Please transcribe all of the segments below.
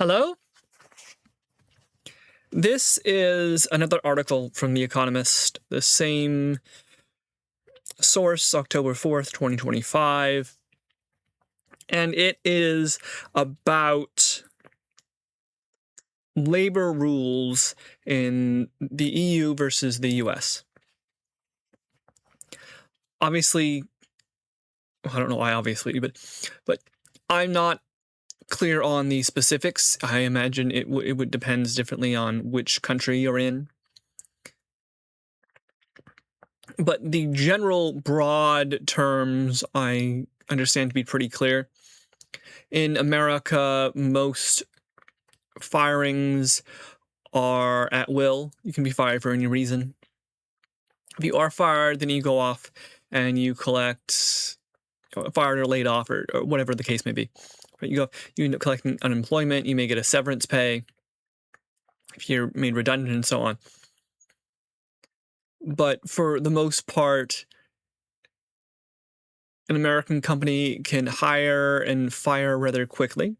Hello? This is another article from The Economist, the same source, October 4th, 2025. And it is about labor rules in the EU versus the US. Obviously, I don't know why obviously, but I'm not clear on the specifics. I imagine it would depends differently on which country you're in. But the general broad terms I understand to be pretty clear. In America, most firings are at will. You can be fired for any reason. If you are fired, then you go off and you collect fired or laid off or whatever the case may be. You end up collecting unemployment. You may get a severance pay if you're made redundant and so on. But for the most part, an American company can hire and fire rather quickly.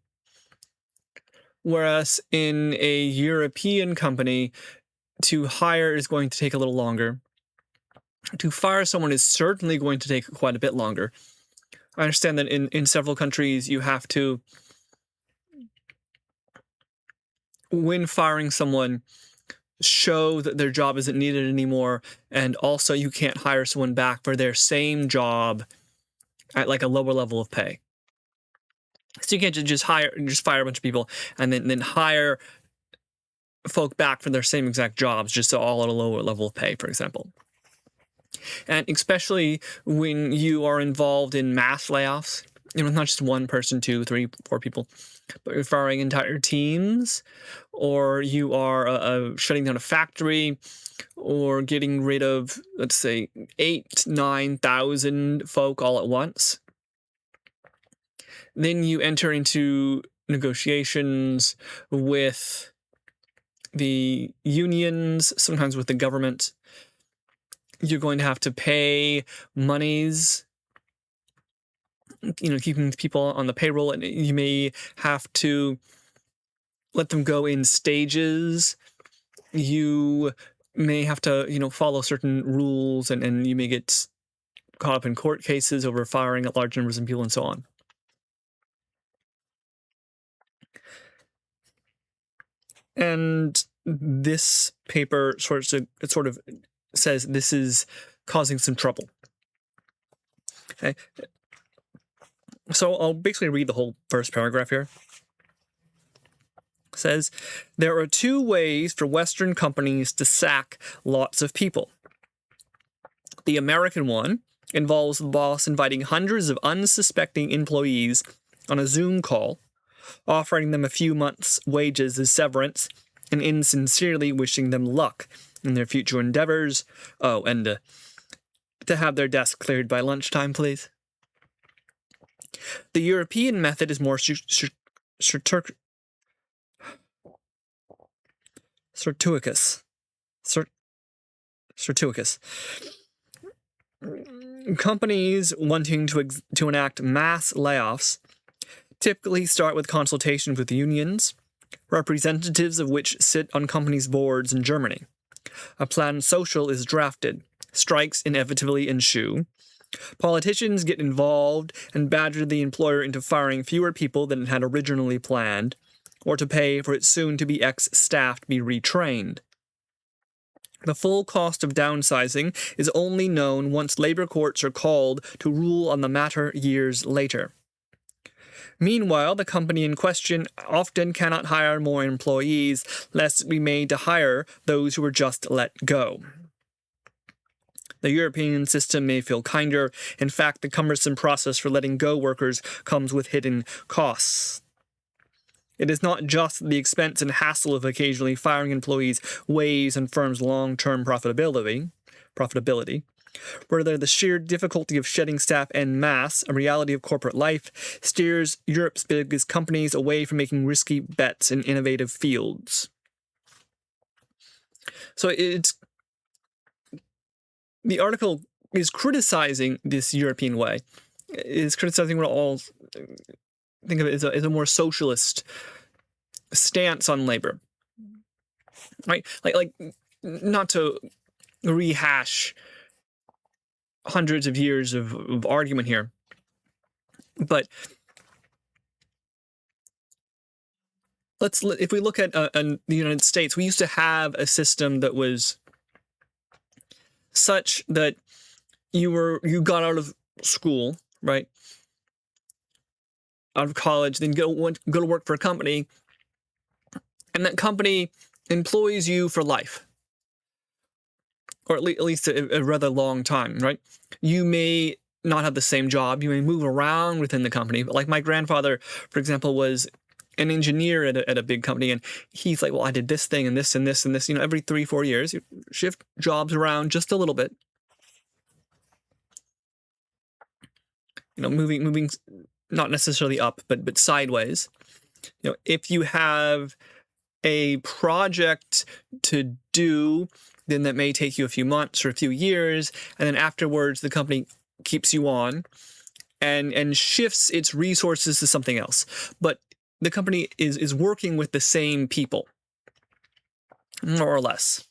Whereas in a European company, to hire is going to take a little longer. To fire someone is certainly going to take quite a bit longer. I understand that in several countries you have to, when firing someone, show that their job isn't needed anymore, and also you can't hire someone back for their same job at like a lower level of pay. So you can't just fire a bunch of people and then hire folk back for their same exact jobs, just all at a lower level of pay, for example. And especially when you are involved in mass layoffs, not just one person, 2, 3, 4 people, but you're firing entire teams, or you are shutting down a factory, or getting rid of, let's say, 8,000-9,000 folk all at once. Then you enter into negotiations with the unions, sometimes with the government. You're going to have to pay monies, keeping people on the payroll, and you may have to let them go in stages. You may have to, follow certain rules, and you may get caught up in court cases over firing at large numbers of people and so on. And this paper sort of says this is causing some trouble. Okay. So I'll basically read the whole first paragraph here. It says, there are 2 ways for Western companies to sack lots of people. The American one involves the boss inviting hundreds of unsuspecting employees on a Zoom call, offering them a few months' wages as severance, and insincerely wishing them luck in their future endeavors. Oh, and to have their desk cleared by lunchtime, please. The European method is more circuitous. Companies wanting to enact mass layoffs typically start with consultation with unions, representatives of which sit on companies' boards in Germany. A plan social is drafted. Strikes inevitably ensue. Politicians get involved and badger the employer into firing fewer people than it had originally planned, or to pay for its soon-to-be ex-staff to be retrained. The full cost of downsizing is only known once labor courts are called to rule on the matter years later. Meanwhile, the company in question often cannot hire more employees, lest it be made to hire those who were just let go. The European system may feel kinder. In fact, the cumbersome process for letting go workers comes with hidden costs. It is not just the expense and hassle of occasionally firing employees weighs on firms' long-term profitability. Rather, the sheer difficulty of shedding staff en masse, a reality of corporate life, steers Europe's biggest companies away from making risky bets in innovative fields. So the article is criticizing this European way. It is criticizing what all think of it as a more socialist stance on labor, right? Like not to rehash hundreds of years of argument here, but if we look at the United States, we used to have a system that was such that you got out of school, right, out of college, then go to work for a company, and that company employs you for life, or at least a rather long time, right? You may not have the same job, you may move around within the company, but like my grandfather, for example, was an engineer at a big company, and he's like, well, I did this thing and this and this and this, every 3-4 years, you shift jobs around just a little bit, moving not necessarily up, but sideways. If you have a project to do, then that may take you a few months or a few years, and then afterwards the company keeps you on and shifts its resources to something else. But the company is working with the same people, more or less.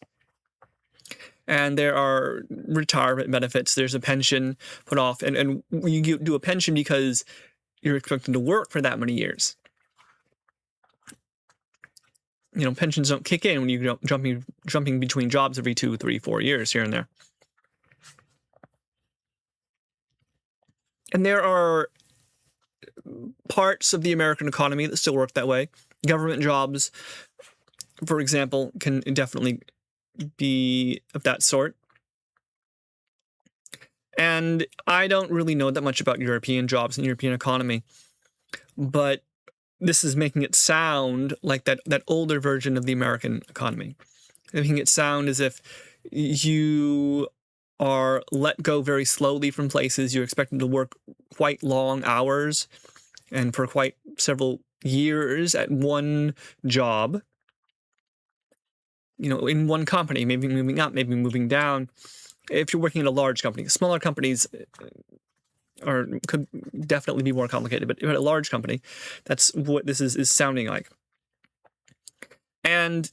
And there are retirement benefits, there's a pension put off, and you do a pension because you're expected to work for that many years. Pensions don't kick in when you jumping between jobs every 2, 3, 4 years here and there. And there are parts of the American economy that still work that way. Government jobs, for example, can definitely be of that sort. And I don't really know that much about European jobs and European economy, but this is making it sound like that older version of the American economy, making it sound as if you are let go very slowly from places. You're expected to work quite long hours and for quite several years at one job, in one company, maybe moving up, maybe moving down. If you're working in a large company, smaller companies could definitely be more complicated, but at a large company, that's what this is sounding like. And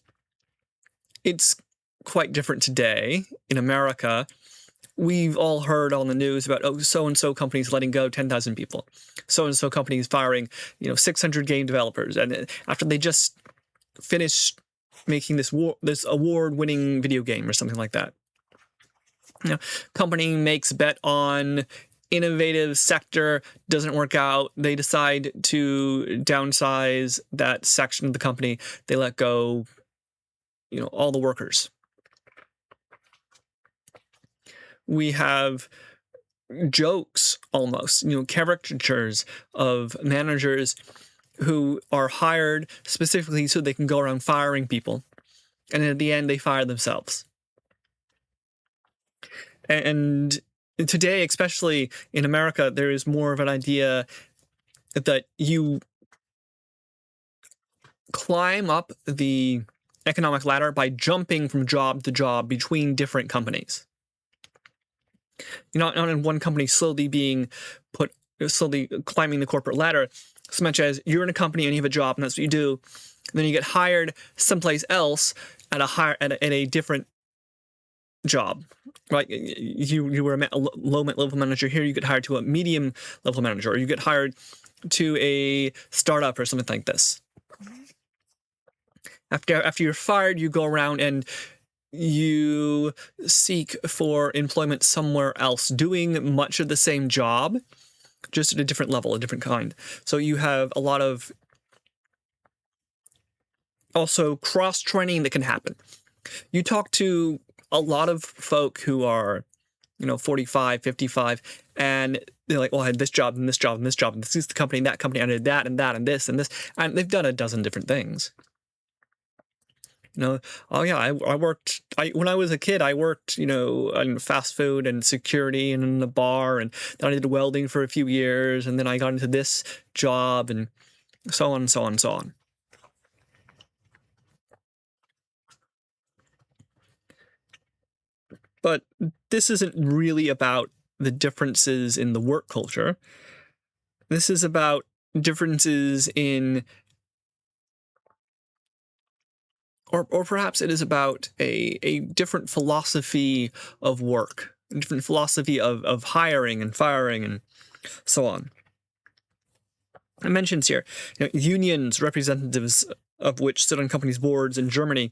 it's quite different today in America. We've all heard on the news about, so-and-so companies letting go 10,000 people. So-and-so companies firing, 600 game developers. And after they just finished making this award-winning video game or something like that. Company makes bet on innovative sector, doesn't work out. They decide to downsize that section of the company. They let go, all the workers. We have jokes almost, caricatures of managers who are hired specifically so they can go around firing people. And at the end, they fire themselves. And today, especially in America, there is more of an idea that you climb up the economic ladder by jumping from job to job between different companies. You're not in one company slowly climbing the corporate ladder, so much as you're in a company and you have a job and that's what you do. And then you get hired someplace else at a different job, right? You were a low level manager here, you get hired to a medium level manager, or you get hired to a startup or something like this. After you're fired, you go around and you seek for employment somewhere else, doing much of the same job, just at a different level, a different kind. So you have a lot of also cross-training that can happen. You talk to a lot of folk who are, 45, 55, and they're like, well, I had this job and this job and this job, and this is the company, and that company, I did that and that and this and this, and they've done a dozen different things. Oh yeah, when I was a kid, I worked, in fast food and security and in the bar, and then I did welding for a few years, and then I got into this job, and so on and so on and so on. But this isn't really about the differences in the work culture. This is about differences in or perhaps it is about a different philosophy of work, a different philosophy of hiring and firing and so on. It mentions here, unions, representatives of which sit on companies' boards in Germany.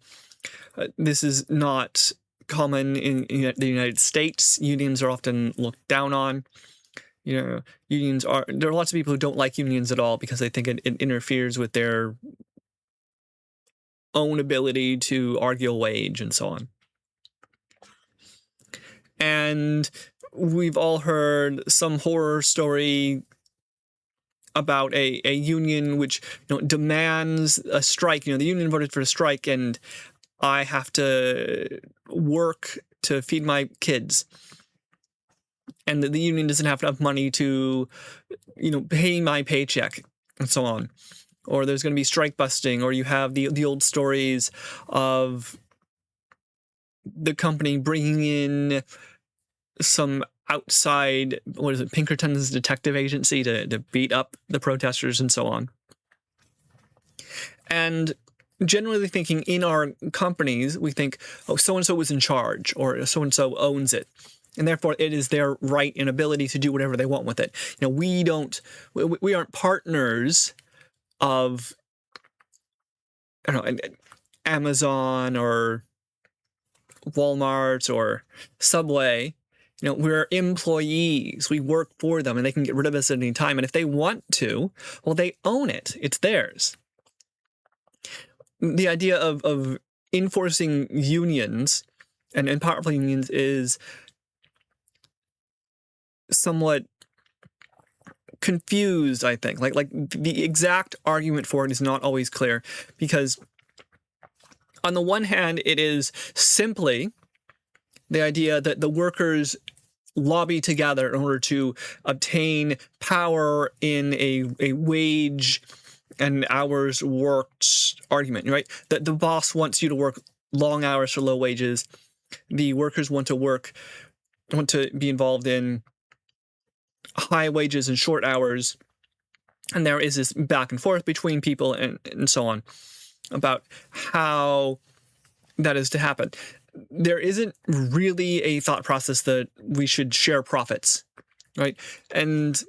This is not common in the United States. Unions are often looked down on. There are lots of people who don't like unions at all because they think it interferes with their own ability to argue a wage and so on. And we've all heard some horror story about a union which demands a strike. The union voted for a strike, and I have to work to feed my kids. And the union doesn't have enough money to, pay my paycheck and so on. Or there's going to be strike busting, or you have the old stories of the company bringing in some outside, Pinkerton's detective agency to beat up the protesters and so on. And generally thinking in our companies, we think, so-and-so was in charge, or so-and-so owns it. And therefore, it is their right and ability to do whatever they want with it. We aren't partners of, Amazon or Walmart or Subway. We're employees. We work for them, and they can get rid of us at any time. And if they want to, well, they own it. It's theirs. The idea of enforcing unions and powerful unions is somewhat confused, I think. Like the exact argument for it is not always clear, because on the one hand, it is simply the idea that the workers lobby together in order to obtain power in a wage and hours worked argument, right? That the boss wants you to work long hours for low wages. The workers want to be involved in high wages and short hours. And there is this back and forth between people and so on about how that is to happen. There isn't really a thought process that we should share profits, right? And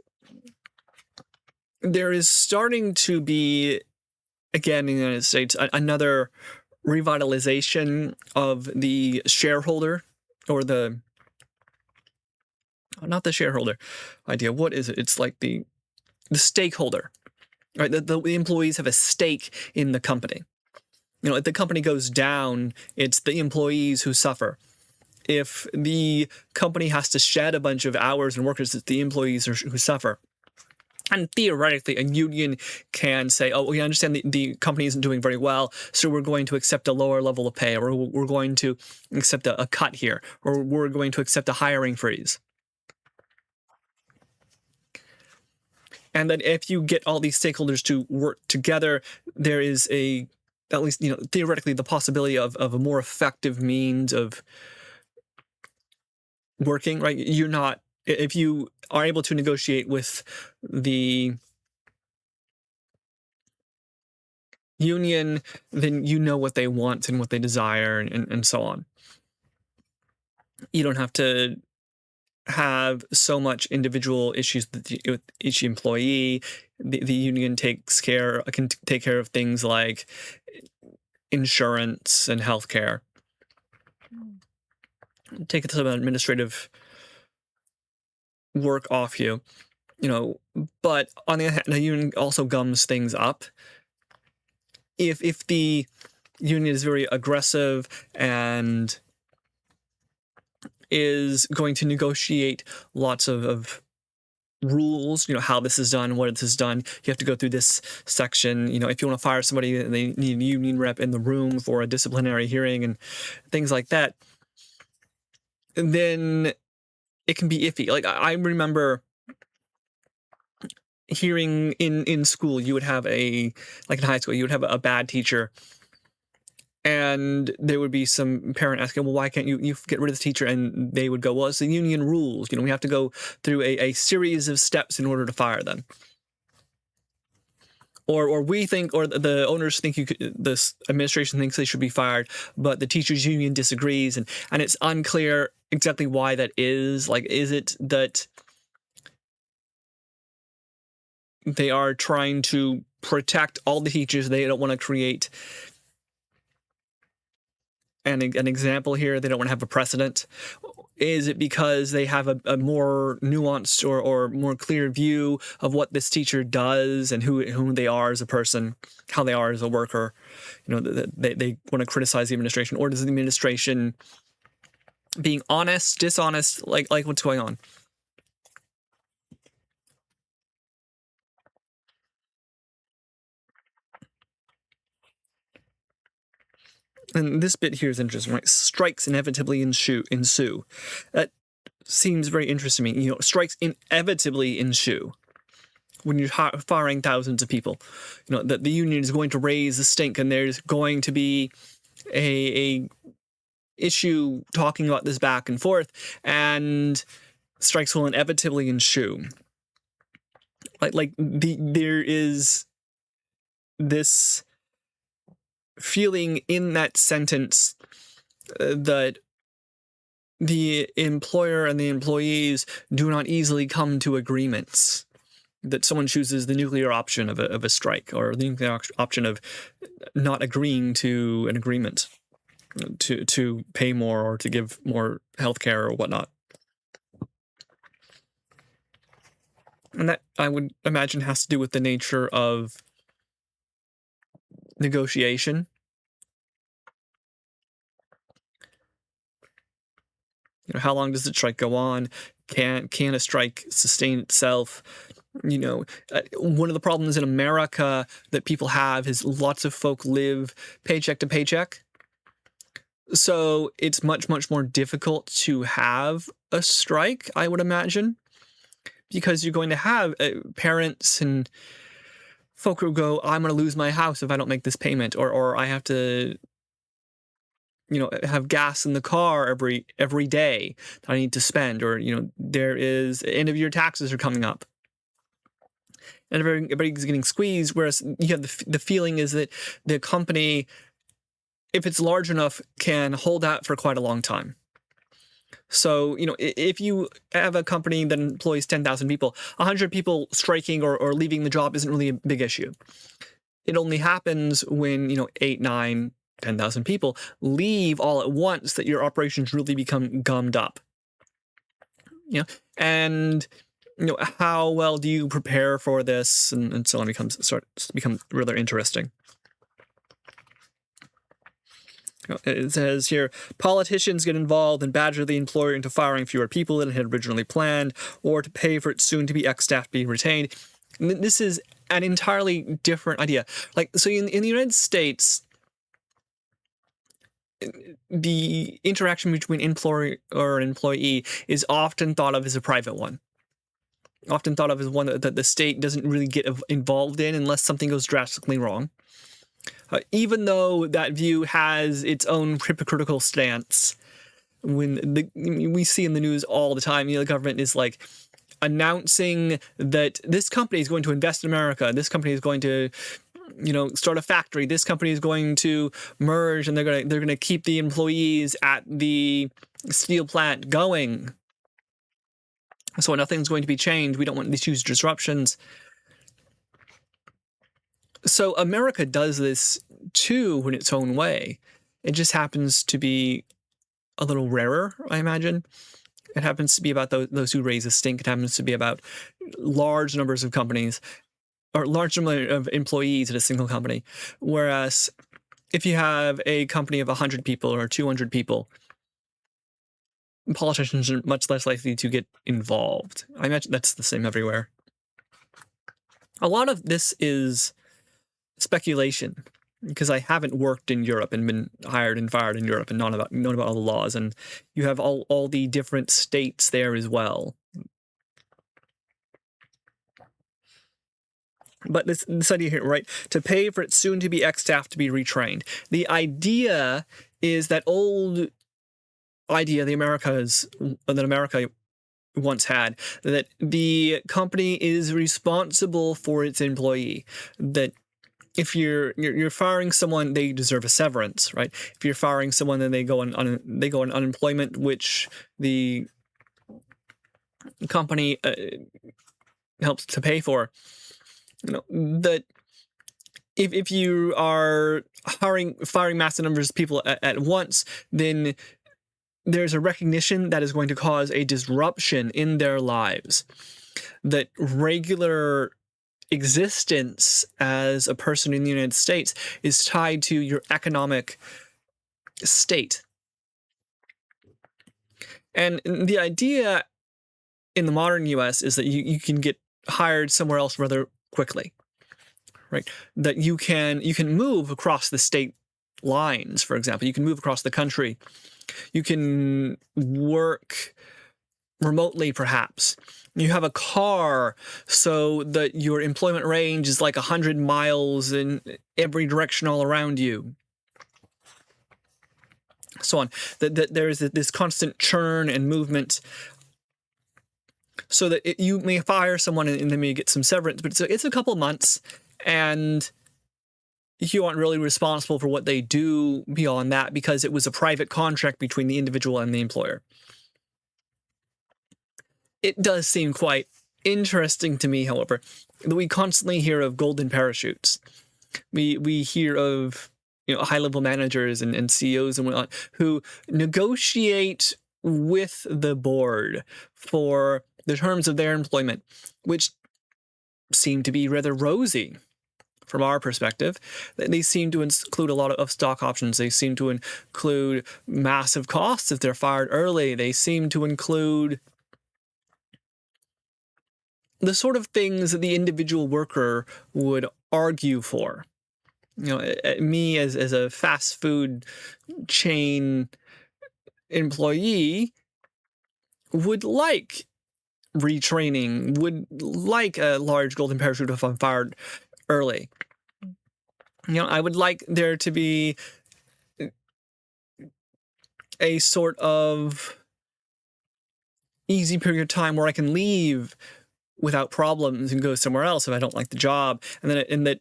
there is starting to be, again, in the United States, another revitalization of the shareholder, or not the shareholder idea. What is it? It's like the stakeholder, right? The employees have a stake in the company. If the company goes down, it's the employees who suffer. If the company has to shed a bunch of hours and workers, it's the employees who suffer. And theoretically, a union can say, we understand the company isn't doing very well, so we're going to accept a lower level of pay, or we're going to accept a cut here, or we're going to accept a hiring freeze. And that if you get all these stakeholders to work together, there is at least theoretically, the possibility of a more effective means of working, right? If you are able to negotiate with the union, then you know what they want and what they desire and so on. You don't have to have so much individual issues with each employee. The union can take care of things like insurance and healthcare. Take some administrative work off you, but on the other hand, the union also gums things up. If the union is very aggressive and is going to negotiate lots of rules, how this is done, what this is done. You have to go through this section. If you want to fire somebody, they need a union rep in the room for a disciplinary hearing and things like that. And then it can be iffy. Like I remember hearing in school, you would have in high school, you would have a bad teacher. And there would be some parent asking, well, why can't you get rid of the teacher? And they would go, well, it's the union rules. We have to go through a series of steps in order to fire them. or we think, or the owners think this administration thinks they should be fired, but the teachers union disagrees, and it's unclear exactly why that is. Like, is it that they are trying to protect all the teachers? They don't want to create an example here. They don't want to have a precedent. Is it because they have a more nuanced or more clear view of what this teacher does and who they are as a person, how they are as a worker? They want to criticize the administration, or does the administration being honest, dishonest, like what's going on? And this bit here is interesting, right? Strikes inevitably ensue. That seems very interesting to me. Strikes inevitably ensue when you're firing thousands of people. That the union is going to raise the stink, and there's going to be a issue talking about this back and forth, and strikes will inevitably ensue. There is this feeling in that sentence that the employer and the employees do not easily come to agreements, that someone chooses the nuclear option of a strike, or the nuclear option of not agreeing to an agreement to pay more or to give more healthcare or whatnot. And that, I would imagine, has to do with the nature of negotiation. How long does the strike go on? Can a strike sustain itself? One of the problems in America that people have is lots of folk live paycheck to paycheck. So it's much, much more difficult to have a strike, I would imagine, because you're going to have parents and folk who go, I'm going to lose my house if I don't make this payment, or I have to, have gas in the car every day that I need to spend, or, there is end of year taxes are coming up. And everybody's getting squeezed, whereas you have the feeling is that the company, if it's large enough, can hold out for quite a long time. So, if you have a company that employs 10,000 people, 100 people striking or leaving the job isn't really a big issue. It only happens when, 8, 9, 10,000 people leave all at once that your operations really become gummed up. And, how well do you prepare for this, and so on starts to become rather interesting. It says here, politicians get involved and badger the employer into firing fewer people than had originally planned, or to pay for its soon-to-be ex-staff to be retained. And this is an entirely different idea. So in the United States, the interaction between employer or employee is often thought of as a private one. Often thought of as one that the state doesn't really get involved in unless something goes drastically wrong. Even though that view has its own hypocritical stance, when we see in the news all the time, the government is announcing that this company is going to invest in America, this company is going to, start a factory, this company is going to merge, and they're going to keep the employees at the steel plant going. So nothing's going to be changed. We don't want these huge disruptions. So America does this too in its own way. It just happens to be a little rarer, I imagine. It happens to be about those who raise a stink. It happens to be about large numbers of companies, or large number of employees at a single company. Whereas if you have a company of 100 people or 200 people, politicians are much less likely to get involved. I imagine that's the same everywhere. A lot of this is speculation, because I haven't worked in Europe and been hired and fired in Europe and known about all the laws, and you have all the different states there as well. But this idea here, right, to pay for its soon-to-be ex-staff to be retrained. The idea is that old idea that America once had, that the company is responsible for its employee. That if you're firing someone, they deserve a severance, right? If you're firing someone, then they go on unemployment, which the company helps to pay for. That if you are firing massive numbers of people at once, then there's a recognition that is going to cause a disruption in their lives. That regular existence as a person in the United States is tied to your economic state. And the idea in the modern US is that you can get hired somewhere else rather quickly, right? That you can move across the state lines, for example. You can move across the country. You can work remotely, perhaps. You have a car so that your employment range is like 100 miles in every direction all around you. So on. That there is this constant churn and movement, so that you may fire someone and they may get some severance, but it's a couple months, and you aren't really responsible for what they do beyond that because it was a private contract between the individual and the employer. It does seem quite interesting to me, however, that we constantly hear of golden parachutes. We hear of high-level managers and CEOs and whatnot who negotiate with the board for the terms of their employment, which seem to be rather rosy from our perspective. They seem to include a lot of stock options. They seem to include massive costs if they're fired early. They seem to include the sort of things that the individual worker would argue for. Me as a fast food chain employee would like retraining, would like a large golden parachute if I'm fired early. I would like there to be a sort of easy period of time where I can leave without problems and go somewhere else if I don't like the job, and that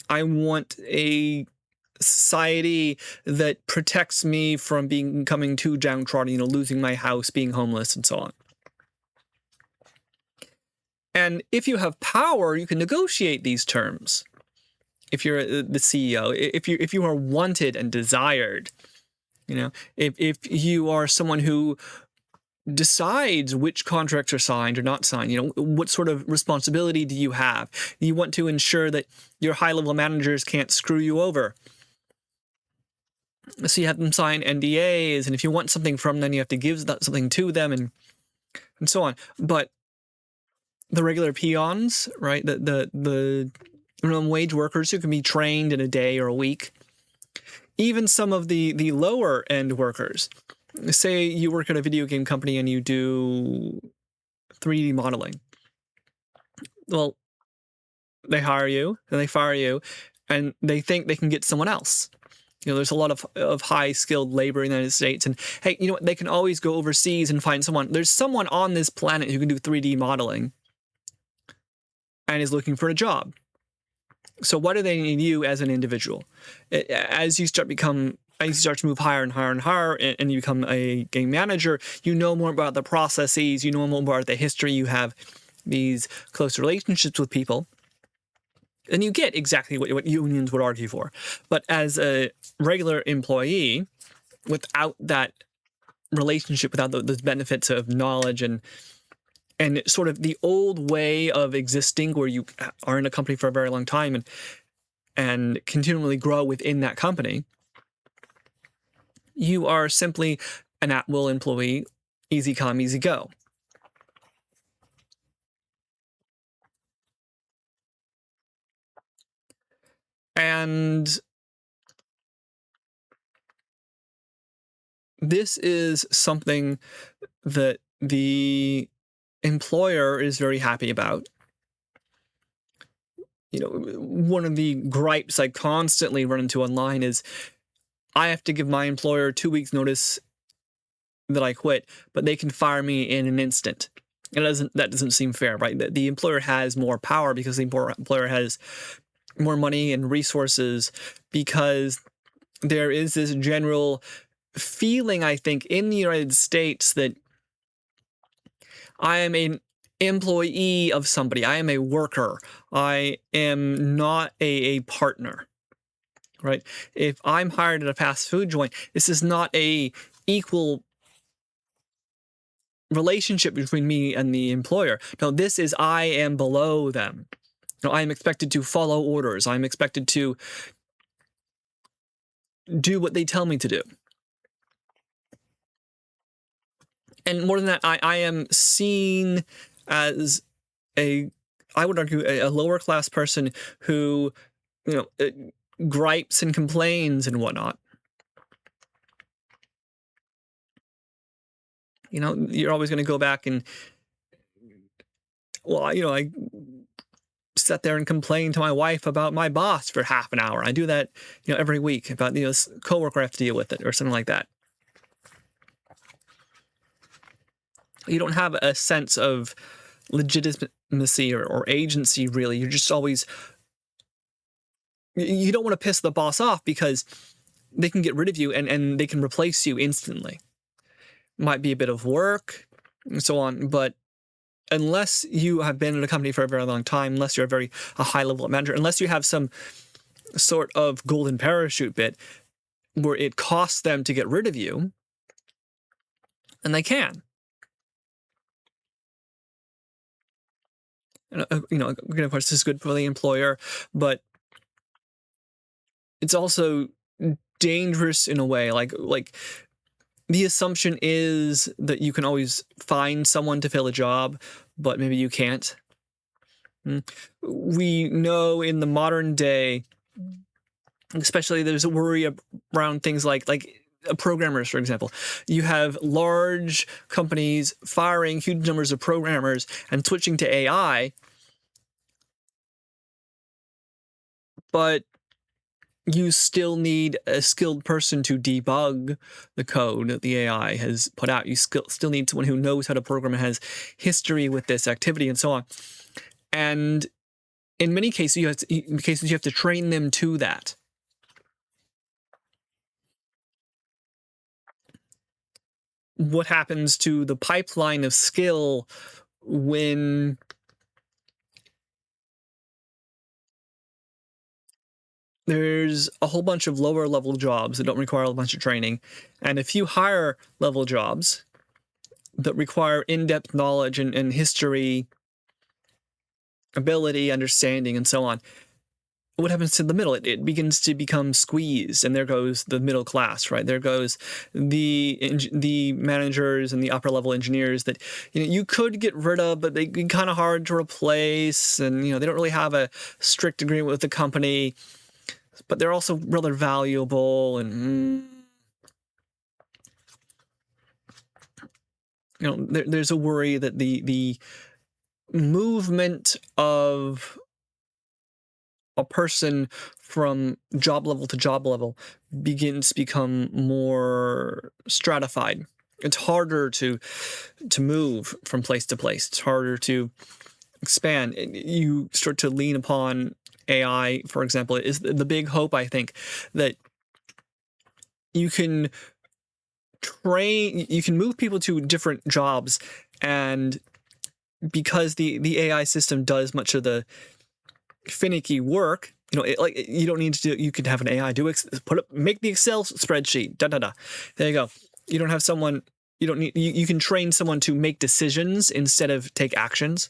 I want a society that protects me from becoming too downtrodden, losing my house, being homeless, and so on. And if you have power, you can negotiate these terms. If you're the CEO, if you are wanted and desired, if you are someone who decides which contracts are signed or not signed, what sort of responsibility do you have? You want to ensure that your high-level managers can't screw you over. So you have them sign NDAs, and if you want something from them, you have to give something to them, and so on. But the regular peons, right? The minimum wage workers who can be trained in a day or a week, even some of the lower end workers. Say you work at a video game company and you do 3D modeling. Well, they hire you and they fire you, and they think they can get someone else. There's a lot of high-skilled labor in the United States, and hey, they can always go overseas and find someone. There's someone on this planet who can do 3D modeling and is looking for a job. So why do they need you as an individual? As you start to move higher and higher and higher, and you become a game manager, you know more about the processes, you know more about the history, you have these close relationships with people, and you get exactly what unions would argue for. But as a regular employee, without that relationship, without those benefits of knowledge and sort of the old way of existing where you are in a company for a very long time and continually grow within that company, you are simply an at-will employee, easy come, easy go. And this is something that the employer is very happy about. One of the gripes I constantly run into online is I have to give my employer 2 weeks notice that I quit, but they can fire me in an instant. And that doesn't seem fair, right? The employer has more power because the employer has more money and resources, because there is this general feeling, I think, in the United States that I am an employee of somebody. I am a worker. I am not a partner, right? If I'm hired at a fast food joint, this is not a equal relationship between me and the employer. No, this is I am below them. No, I am expected to follow orders. I'm expected to do what they tell me to do. And more than that, I am seen as I would argue, a lower class person who, gripes and complains and whatnot. You're always going to go back and, well, I sat there and complained to my wife about my boss for half an hour. I do that, every week about, this coworker I have to deal with it or something like that. You don't have a sense of legitimacy or agency, really. You're just always, you don't want to piss the boss off because they can get rid of you and they can replace you instantly. Might be a bit of work and so on, but unless you have been in a company for a very long time, unless you're a high level manager, unless you have some sort of golden parachute bit where it costs them to get rid of you, and they can. And, of course, this is good for the employer, but it's also dangerous in a way. Like the assumption is that you can always find someone to fill a job, but maybe you can't. We know in the modern day, especially, there's a worry around things like programmers, for example. You have large companies firing huge numbers of programmers and switching to AI, but you still need a skilled person to debug the code that the AI has put out. You still need someone who knows how to program and has history with this activity and so on. And in many cases, you have to train them to that. What happens to the pipeline of skill when there's a whole bunch of lower level jobs that don't require a bunch of training, and a few higher level jobs that require in-depth knowledge and history, ability, understanding, and so on? What happens to the middle? It begins to become squeezed, and there goes the middle class, right? There goes the managers and the upper level engineers that you could get rid of, but they're kind of hard to replace, and they don't really have a strict agreement with the company, but they're also rather valuable, and there's a worry that the movement of a person from job level to job level begins to become more stratified. It's harder to move from place to place. It's harder to expand. You start to lean upon AI, for example, is the big hope, I think, that you can move people to different jobs, and because the AI system does much of the finicky work, you don't need to do. You could have an AI make the Excel spreadsheet. There you go. You don't have someone. You don't need. You can train someone to make decisions instead of take actions.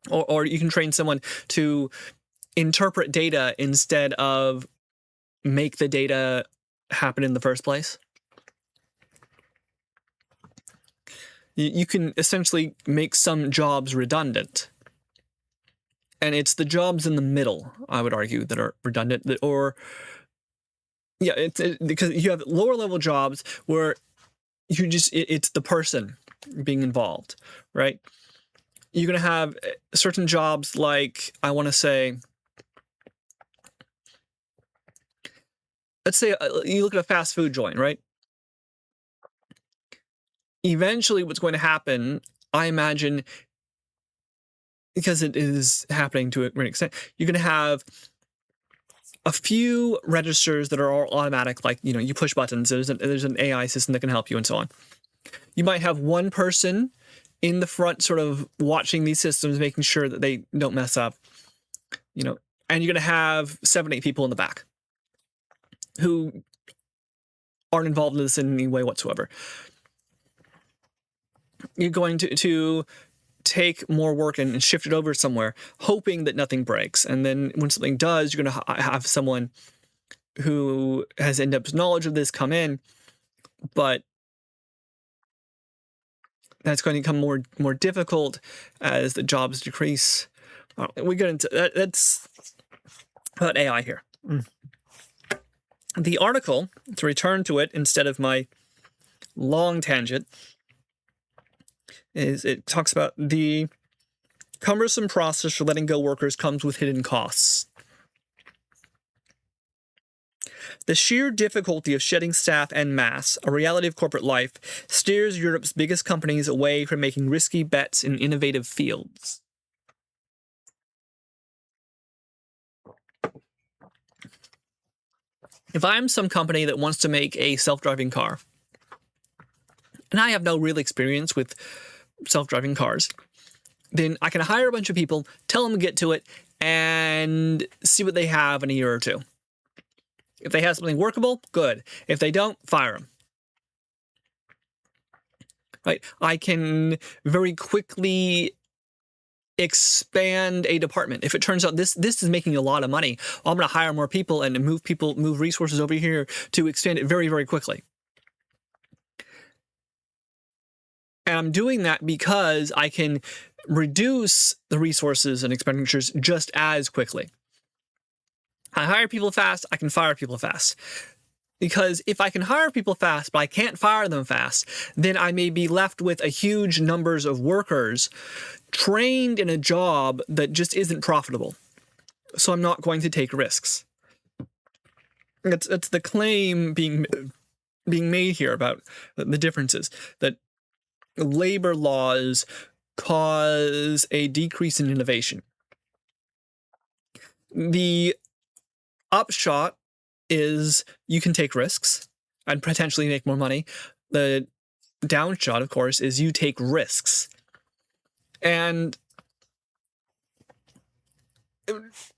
Or you can train someone to interpret data instead of make the data happen in the first place. You can essentially make some jobs redundant. And it's the jobs in the middle, I would argue, that are redundant. Because you have lower level jobs where it's the person being involved, right? You're going to have certain jobs like, I want to say, let's say you look at a fast food joint, right? Eventually what's going to happen, I imagine, because it is happening to a great extent, you're going to have a few registers that are all automatic, like, you push buttons, there's an AI system that can help you and so on. You might have one person in the front sort of watching these systems, making sure that they don't mess up, and you're going to have 7-8 people in the back who aren't involved in this in any way whatsoever. You're going to take more work and shift it over somewhere, hoping that nothing breaks. And then when something does, you're going to have someone who has in-depth knowledge of this come in, but that's going to become more difficult as the jobs decrease. We get into that. That's about AI here. The article, to return to it instead of my long tangent, it talks about the cumbersome process for letting go workers comes with hidden costs. The sheer difficulty of shedding staff en masse, a reality of corporate life, steers Europe's biggest companies away from making risky bets in innovative fields. If I'm some company that wants to make a self-driving car, and I have no real experience with self-driving cars, then I can hire a bunch of people, tell them to get to it, and see what they have in a year or two. If they have something workable, good. If they don't, fire them. Right? I can very quickly expand a department. If it turns out this is making a lot of money, well, I'm going to hire more people and move resources over here to expand it very, very quickly. And I'm doing that because I can reduce the resources and expenditures just as quickly. I hire people fast, I can fire people fast. Because if I can hire people fast, but I can't fire them fast, then I may be left with a huge numbers of workers trained in a job that just isn't profitable. So I'm not going to take risks. That's the claim being made here about the differences, that labor laws cause a decrease in innovation. The upshot is you can take risks and potentially make more money. The downshot, of course, is you take risks. And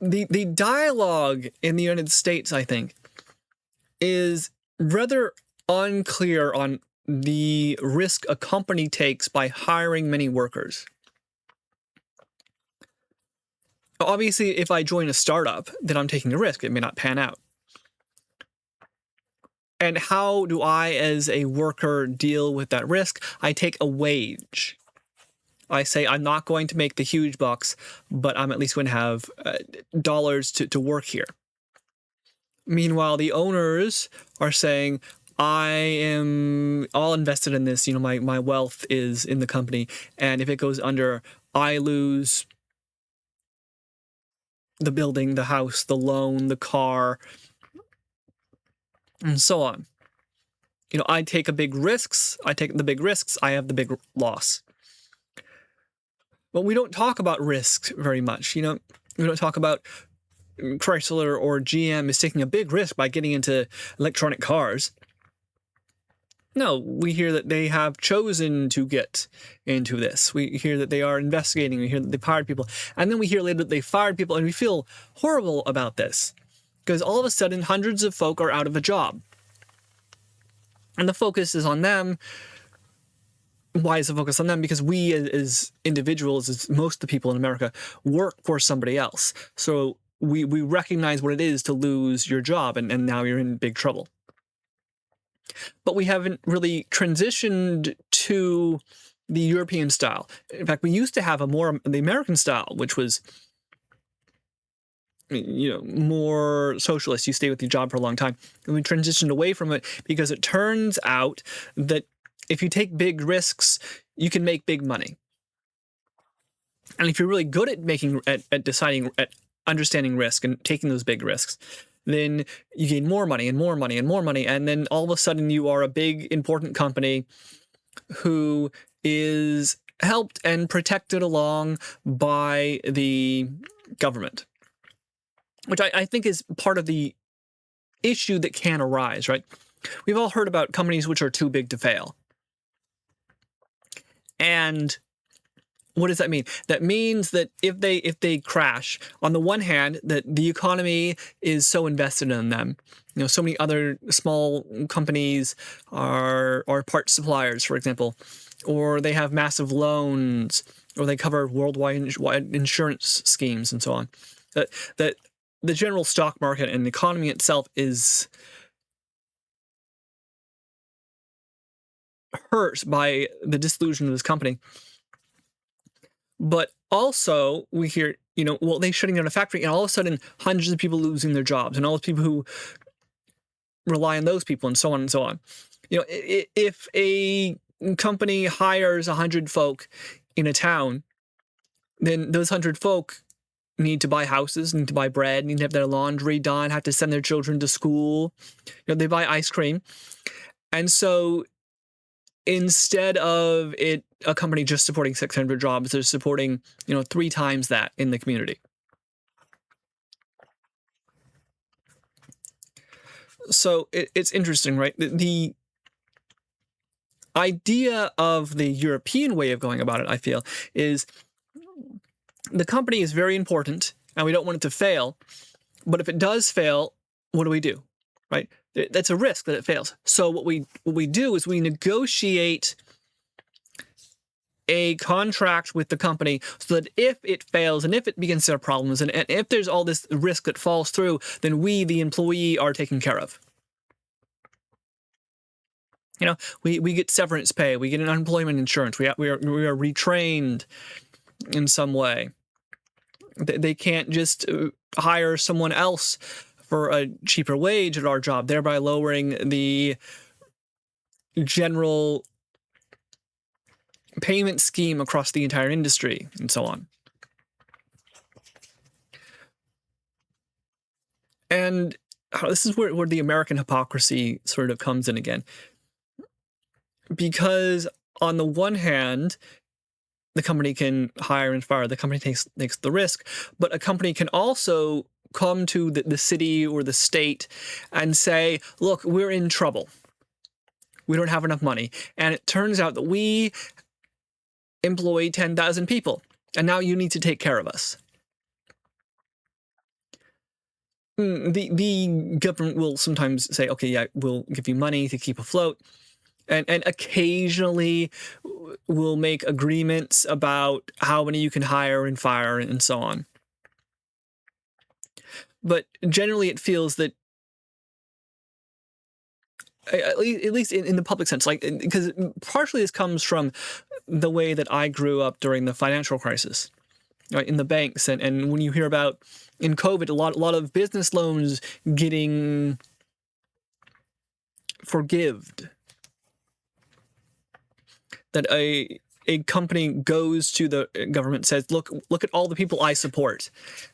the dialogue in the United States, I think, is rather unclear on the risk a company takes by hiring many workers. Obviously, if I join a startup, then I'm taking a risk. It may not pan out. And how do I, as a worker, deal with that risk? I take a wage. I say I'm not going to make the huge bucks, but I'm at least going to have dollars to work here. Meanwhile, the owners are saying, I am all invested in this. My wealth is in the company. And if it goes under, I lose the building, the house, the loan, the car, and so on. I take the big risks, I have the big loss. But we don't talk about risk very much. We don't talk about Chrysler or GM is taking a big risk by getting into electronic cars. No, we hear that they have chosen to get into this. We hear that they are investigating. We hear that they fired people. And then we hear later that they fired people, and we feel horrible about this. Because all of a sudden, hundreds of folk are out of a job. And the focus is on them. Why is the focus on them? Because we as individuals, as most of the people in America, work for somebody else. So we recognize what it is to lose your job, and now you're in big trouble. But we haven't really transitioned to the European style. In fact, we used to have the American style, which was, more socialist. You stay with your job for a long time. And we transitioned away from it because it turns out that if you take big risks, you can make big money. And if you're really good at deciding, at understanding risk and taking those big risks, then you gain more money and more money and more money. And then all of a sudden you are a big, important company who is helped and protected along by the government, which I think is part of the issue that can arise, right? We've all heard about companies which are too big to fail. And what does that mean? That means that if they crash, on the one hand, that the economy is so invested in them. So many other small companies are parts suppliers, for example, or they have massive loans, or they cover worldwide insurance schemes and so on. That the general stock market and the economy itself is hurt by the dissolution of this company. But also, we hear, well, they shutting down a factory, and all of a sudden, hundreds of people losing their jobs, and all the people who rely on those people, and so on and so on. If a company hires 100 folk in a town, then those 100 folk need to buy houses, need to buy bread, need to have their laundry done, have to send their children to school. They buy ice cream. And so instead of a company just supporting 600 jobs, they're supporting, 3 times that in the community. So it's interesting, right? The idea of the European way of going about it, I feel, is the company is very important and we don't want it to fail. But if it does fail, what do we do? Right? That's a risk that it fails. So what we do is we negotiate a contract with the company so that if it fails and if it begins to have problems and if there's all this risk that falls through, then we, the employee, are taken care of. We get severance pay, we get an unemployment insurance, we are retrained in some way. They can't just hire someone else for a cheaper wage at our job, thereby lowering the general payment scheme across the entire industry, and so on. And this is where the American hypocrisy sort of comes in again. Because on the one hand, the company can hire and fire, the company takes the risk, but a company can also come to the city or the state and say, look, we're in trouble. We don't have enough money. And it turns out that we employ 10,000 people, and now you need to take care of us. The government will sometimes say, okay, yeah, we'll give you money to keep afloat. And occasionally we'll make agreements about how many you can hire and fire and so on. But generally it feels that, at least in the public sense, like, because partially this comes from the way that I grew up during the financial crisis, right, in the banks. And when you hear about, in COVID, a lot of business loans getting forgived, that a company goes to the government, says, look at all the people I support,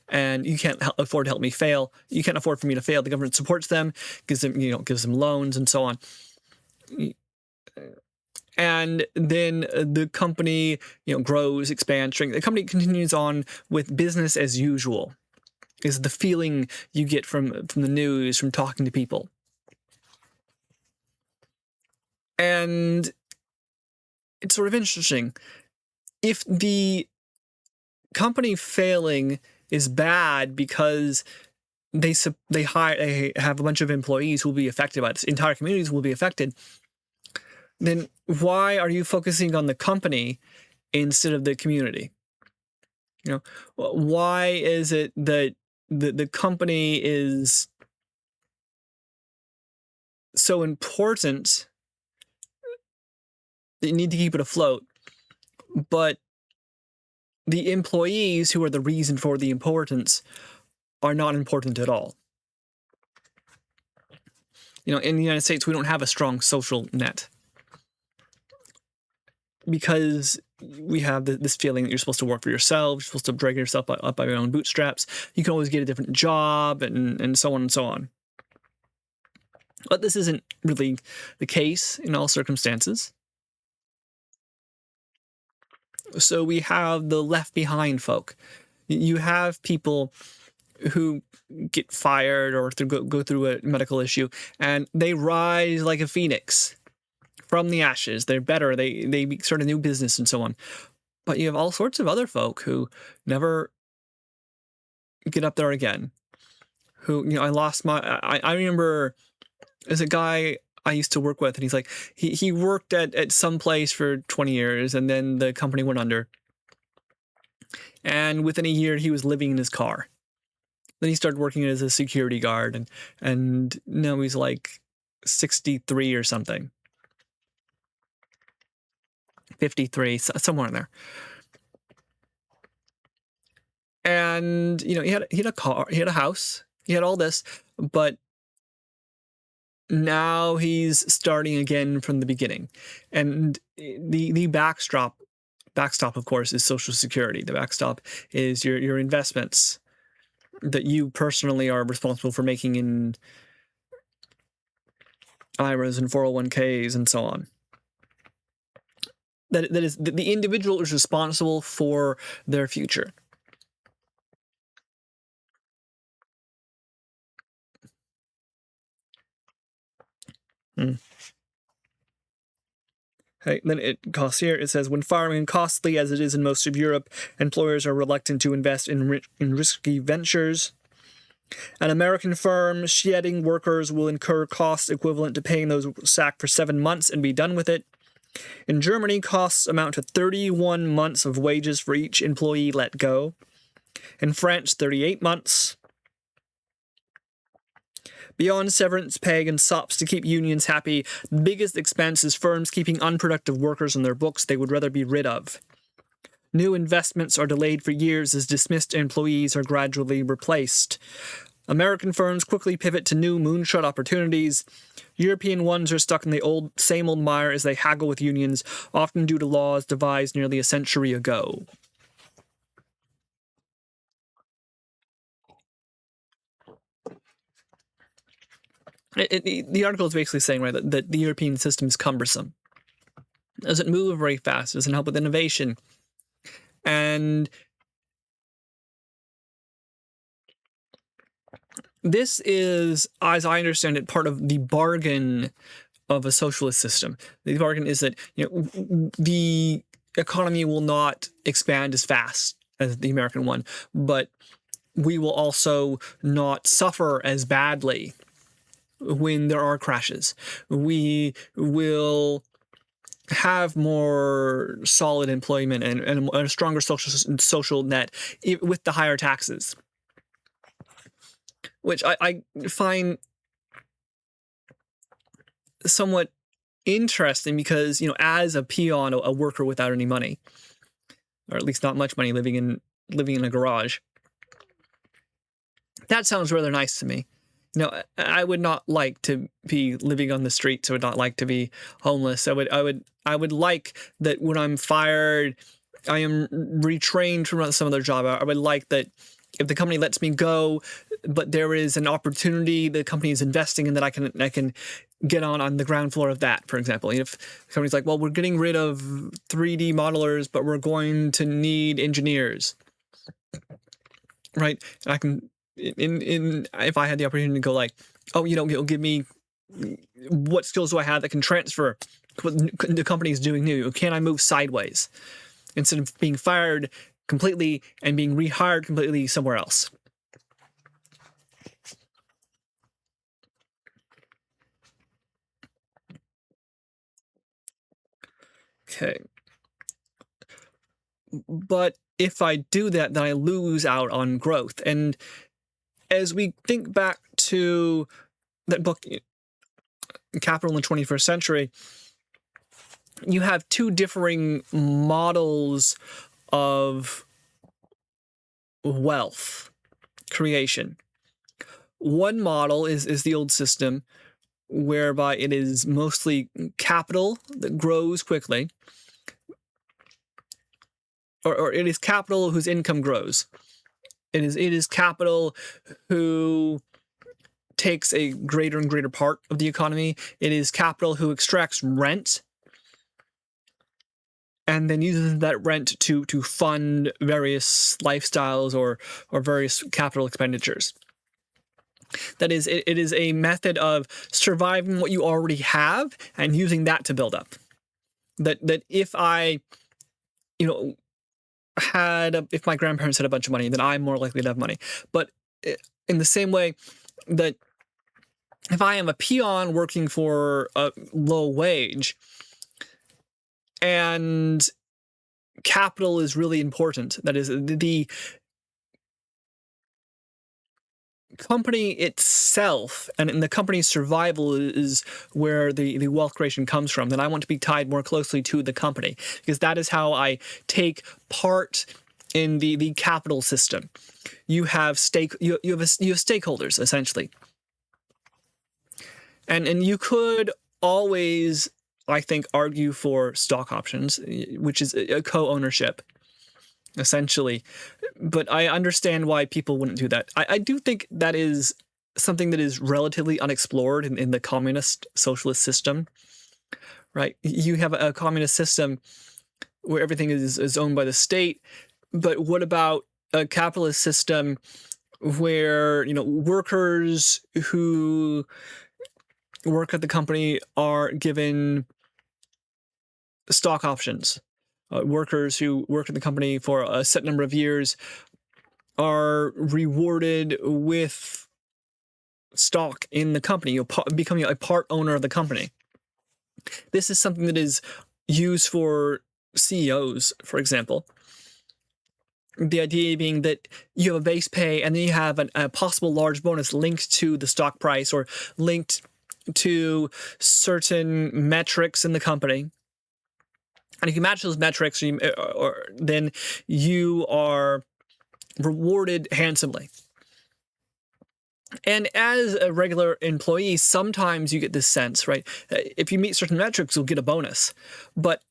and you can't afford to help me fail. You can't afford for me to fail. The government supports them, gives them loans and so on. And then the company, grows, expands, shrinks. The company continues on with business as usual, is the feeling you get from the news, from talking to people. And it's sort of interesting. If the company failing is bad because they have a bunch of employees who will be affected by this, entire communities will be affected, then why are you focusing on the company instead of the community? Why is it that the company is so important that you need to keep it afloat, but the employees, who are the reason for the importance, are not important at all? In the United States, we don't have a strong social net, because we have this feeling that you're supposed to work for yourself, you're supposed to drag yourself up by your own bootstraps. You can always get a different job, and so on and so on. But this isn't really the case in all circumstances. So we have the left behind folk. You have people who get fired or go through a medical issue, and they rise like a phoenix from the ashes. They're better. They start a new business and so on. But you have all sorts of other folk who never get up there again. Who, I lost my. I remember there's a guy I used to work with, and he's like, he worked at some place for 20 years, and then the company went under. And within a year, he was living in his car. Then he started working as a security guard, and now he's like 63 or something. 53, somewhere in there. And he had a car, he had a house, he had all this, but now he's starting again from the beginning. And the backstop, of course, is Social Security. The backstop is your investments that you personally are responsible for making in IRAs and 401ks and so on. That is, the individual is responsible for their future. Okay, then it costs here. It says, when farming costly as it is in most of Europe, employers are reluctant to invest in risky ventures. An American firm shedding workers will incur costs equivalent to paying those sacked for 7 months and be done with it. In Germany, costs amount to 31 months of wages for each employee let go. In France, 38 months. Beyond severance pay and SOPs to keep unions happy, the biggest expense is firms keeping unproductive workers on their books they would rather be rid of. New investments are delayed for years as dismissed employees are gradually replaced. American firms quickly pivot to new moonshot opportunities. European ones are stuck in the same old mire as they haggle with unions, often due to laws devised nearly a century ago. The article is basically saying, right, that the European system is cumbersome. It doesn't move very fast. It doesn't help with innovation. And this is, as I understand it, part of the bargain of a socialist system. The bargain is that the economy will not expand as fast as the American one, but we will also not suffer as badly when there are crashes. We will have more solid employment and a stronger social net with the higher taxes, which I find somewhat interesting because, as a peon, a worker without any money, or at least not much money, living in a garage, that sounds rather nice to me. I would not like to be living on the streets. I would not like to be homeless. I would like that when I'm fired, I am retrained from some other job. I would like that if the company lets me go, but there is an opportunity the company is investing in that I can get on the ground floor of that, for example. If the company's like, well, we're getting rid of 3D modelers, but we're going to need engineers, right? And I can, if I had the opportunity to go like, oh, it'll give me what skills do I have that can transfer what the company is doing new? Can I move sideways instead of being fired completely and being rehired completely somewhere else? Okay. But if I do that, then I lose out on growth. And as we think back to that book, Capital in the 21st Century, you have two differing models of wealth creation. One model is the old system, whereby it is mostly capital that grows quickly, or it is capital whose income grows. It is capital who takes a greater and greater part of the economy. It is capital who extracts rent and then uses that rent to fund various lifestyles or various capital expenditures. That is, it is a method of surviving what you already have and using that to build up. That if I, if my grandparents had a bunch of money, then I'm more likely to have money. But in the same way that if I am a peon working for a low wage and capital is really important, that is, the company itself and the company's survival is where the wealth creation comes from, then I want to be tied more closely to the company, because that is how I take part in the capital system. You have you have stakeholders, essentially. And you could always, I think, argue for stock options, which is a co-ownership, essentially. But I understand why people wouldn't do that. I do think that is something that is relatively unexplored in the communist socialist system, right? You have a communist system where everything is owned by the state, but what about a capitalist system where, workers who work at the company are given stock options? Workers who work at the company for a set number of years are rewarded with stock in the company, becoming a part owner of the company. This is something that is used for CEOs, for example. The idea being that you have a base pay and then you have a possible large bonus linked to the stock price or linked to certain metrics in the company. And if you match those metrics, then you are rewarded handsomely. And as a regular employee, sometimes you get this sense, right? If you meet certain metrics, you'll get a bonus. But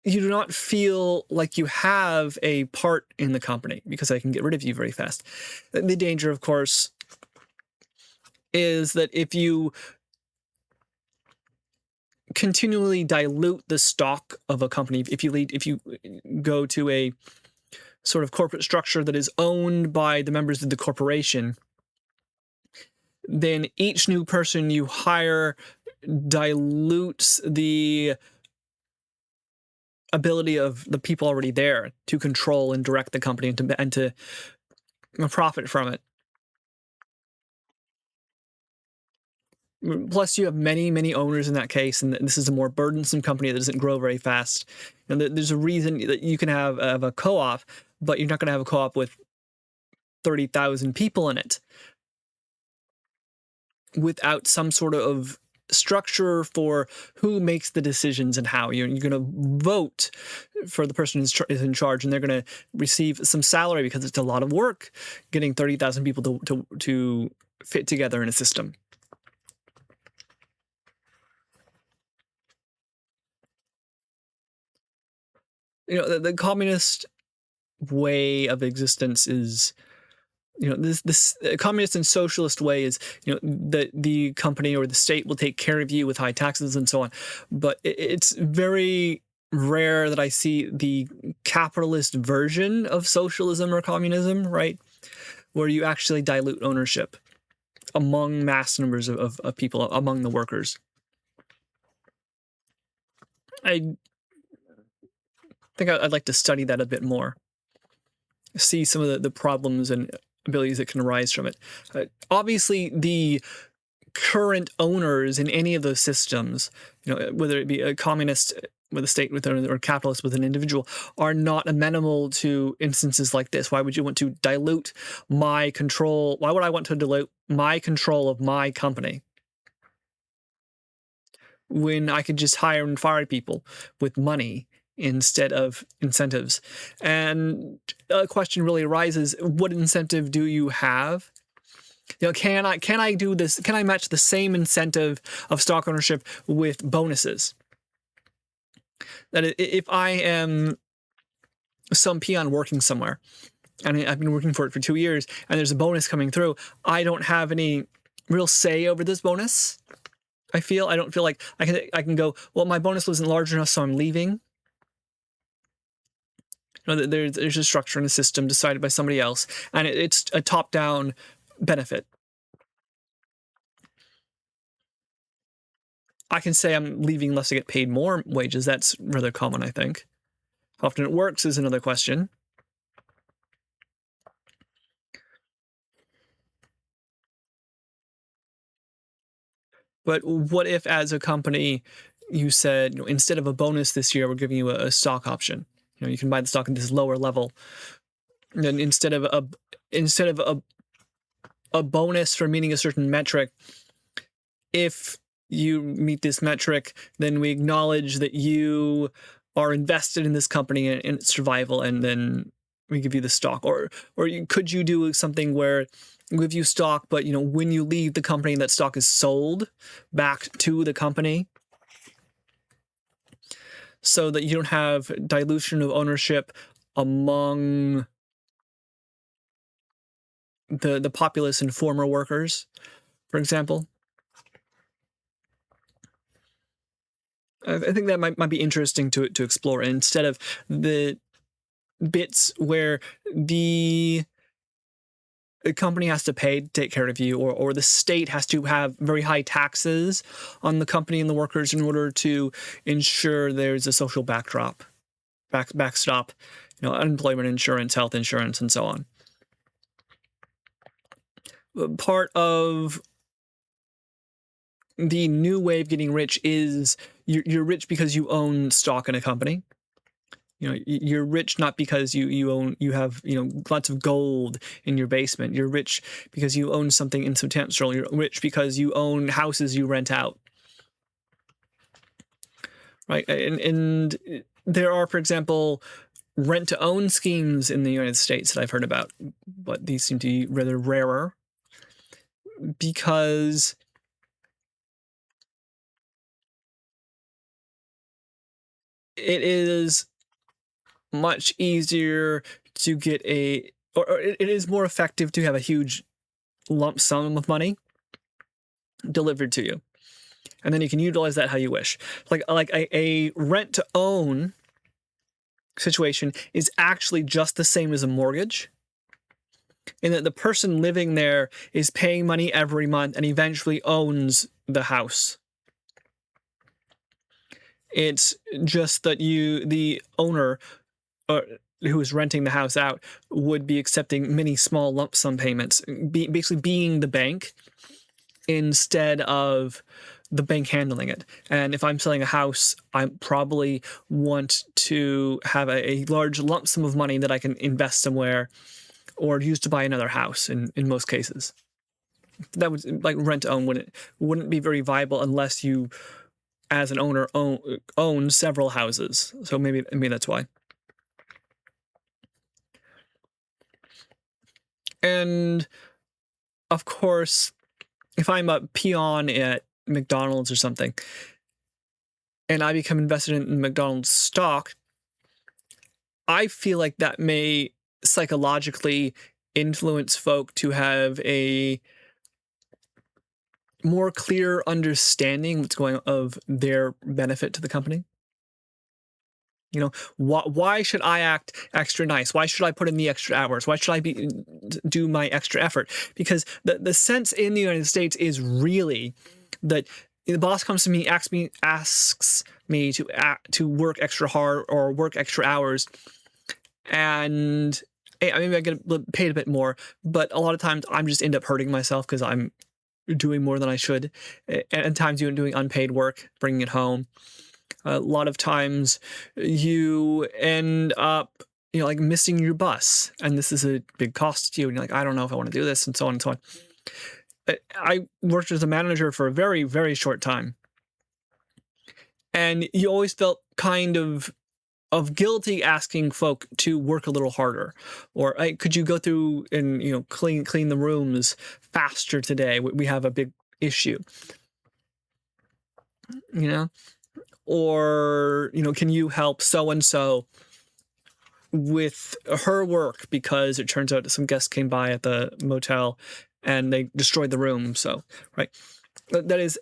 you do not feel like you have a part in the company because I can get rid of you very fast. The danger, of course, is that if you continually dilute the stock of a company, if you go to a sort of corporate structure that is owned by the members of the corporation, then each new person you hire dilutes the ability of the people already there to control and direct the company and to profit from it. Plus, you have many, many owners in that case, and this is a more burdensome company that doesn't grow very fast. And there's a reason that you can have a co-op, but you're not going to have a co-op with 30,000 people in it without some sort of structure for who makes the decisions and how. You're going to vote for the person who is in charge, and they're going to receive some salary because it's a lot of work getting 30,000 people to fit together in a system. The communist way of existence is, this communist and socialist way is, the company or the state will take care of you with high taxes and so on. But it's very rare that I see the capitalist version of socialism or communism, right? Where you actually dilute ownership among mass numbers of people, among the workers. I think I'd like to study that a bit more, see some of the problems and abilities that can arise from it. Obviously, the current owners in any of those systems, whether it be a communist with a state or capitalist with an individual, are not amenable to instances like this. Why would you want to dilute my control? Why would I want to dilute my control of my company when I could just hire and fire people with money instead of incentives? And a question really arises: what incentive do you have? Can I do this? Can I match the same incentive of stock ownership with bonuses? That if I am some peon working somewhere, and I've been working for it for 2 years, and there's a bonus coming through, I don't have any real say over this bonus. I don't feel like I can go, well, my bonus wasn't large enough, so I'm leaving. There's a structure and a system decided by somebody else, and it's a top-down benefit. I can say I'm leaving unless I get paid more wages. That's rather common, I think. How often it works is another question. But what if, as a company, you said, instead of a bonus this year, we're giving you a stock option. You can buy the stock at this lower level. And instead of a bonus for meeting a certain metric, if you meet this metric, then we acknowledge that you are invested in this company and its survival, and then we give you the stock. Or could you do something where we give you stock, but when you leave the company, that stock is sold back to the company, so that you don't have dilution of ownership among the populace and former workers, for example. I think that might be interesting to explore, instead of the bits where the company has to pay to take care of you, or the state has to have very high taxes on the company and the workers in order to ensure there's a social backstop, unemployment insurance, health insurance, and so on. Part of the new way of getting rich is you're rich because you own stock in a company. You're rich not because you have lots of gold in your basement. You're rich because you own something insubstantial. You're rich because you own houses you rent out. Right? And there are, for example, rent-to-own schemes in the United States that I've heard about, but these seem to be rather rarer, because it is much easier to get or it is more effective to have a huge lump sum of money delivered to you, and then you can utilize that how you wish. Like a rent-to-own situation is actually just the same as a mortgage, in that the person living there is paying money every month and eventually owns the house. It's just that the owner, who is renting the house out, would be accepting many small lump sum payments, basically being the bank instead of the bank handling it. And if I'm selling a house, I probably want to have a large lump sum of money that I can invest somewhere or use to buy another house in most cases. That would, like, rent to own wouldn't be very viable unless you, as an owner, own several houses. So maybe that's why. And of course, if I'm a peon at McDonald's or something, and I become invested in McDonald's stock, I feel like that may psychologically influence folk to have a more clear understanding what's going on of their benefit to the company. Why should I act extra nice? Why should I put in the extra hours? Why should I do my extra effort? Because the sense in the United States is really that the boss comes to me, asks me to work extra hard or work extra hours, and maybe I get paid a bit more, but a lot of times I'm just end up hurting myself because I'm doing more than I should, and at times you're doing unpaid work, bringing it home. A lot of times you end up, like, missing your bus, and this is a big cost to you, and you're like, I don't know if I want to do this, and so on and so on. I worked as a manager for a very, very short time, and you always felt kind of guilty asking folk to work a little harder, or could you go through and clean the rooms faster today? We have a big issue, or can you help so and so with her work, because it turns out that some guests came by at the motel and they destroyed the room. So, right, that is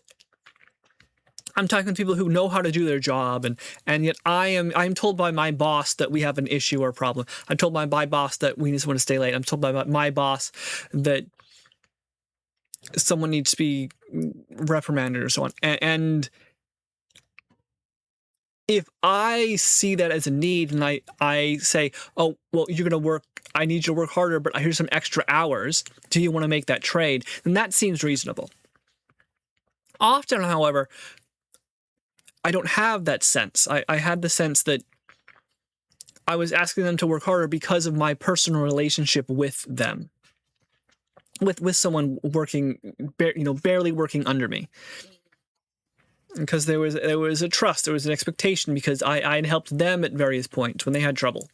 I'm talking to people who know how to do their job, and yet I'm told by my boss that we have an issue or problem. I'm told by my boss that we just want to stay late. I'm told by my boss that someone needs to be reprimanded or so on. And if I see that as a need and I say, oh, well, you're going to work, I need you to work harder, but here's some extra hours. Do you want to make that trade? Then that seems reasonable. Often, however, I don't have that sense. I had the sense that I was asking them to work harder because of my personal relationship with them, with someone working, barely working under me. Because there was a trust, there was an expectation, because I had helped them at various points when they had trouble.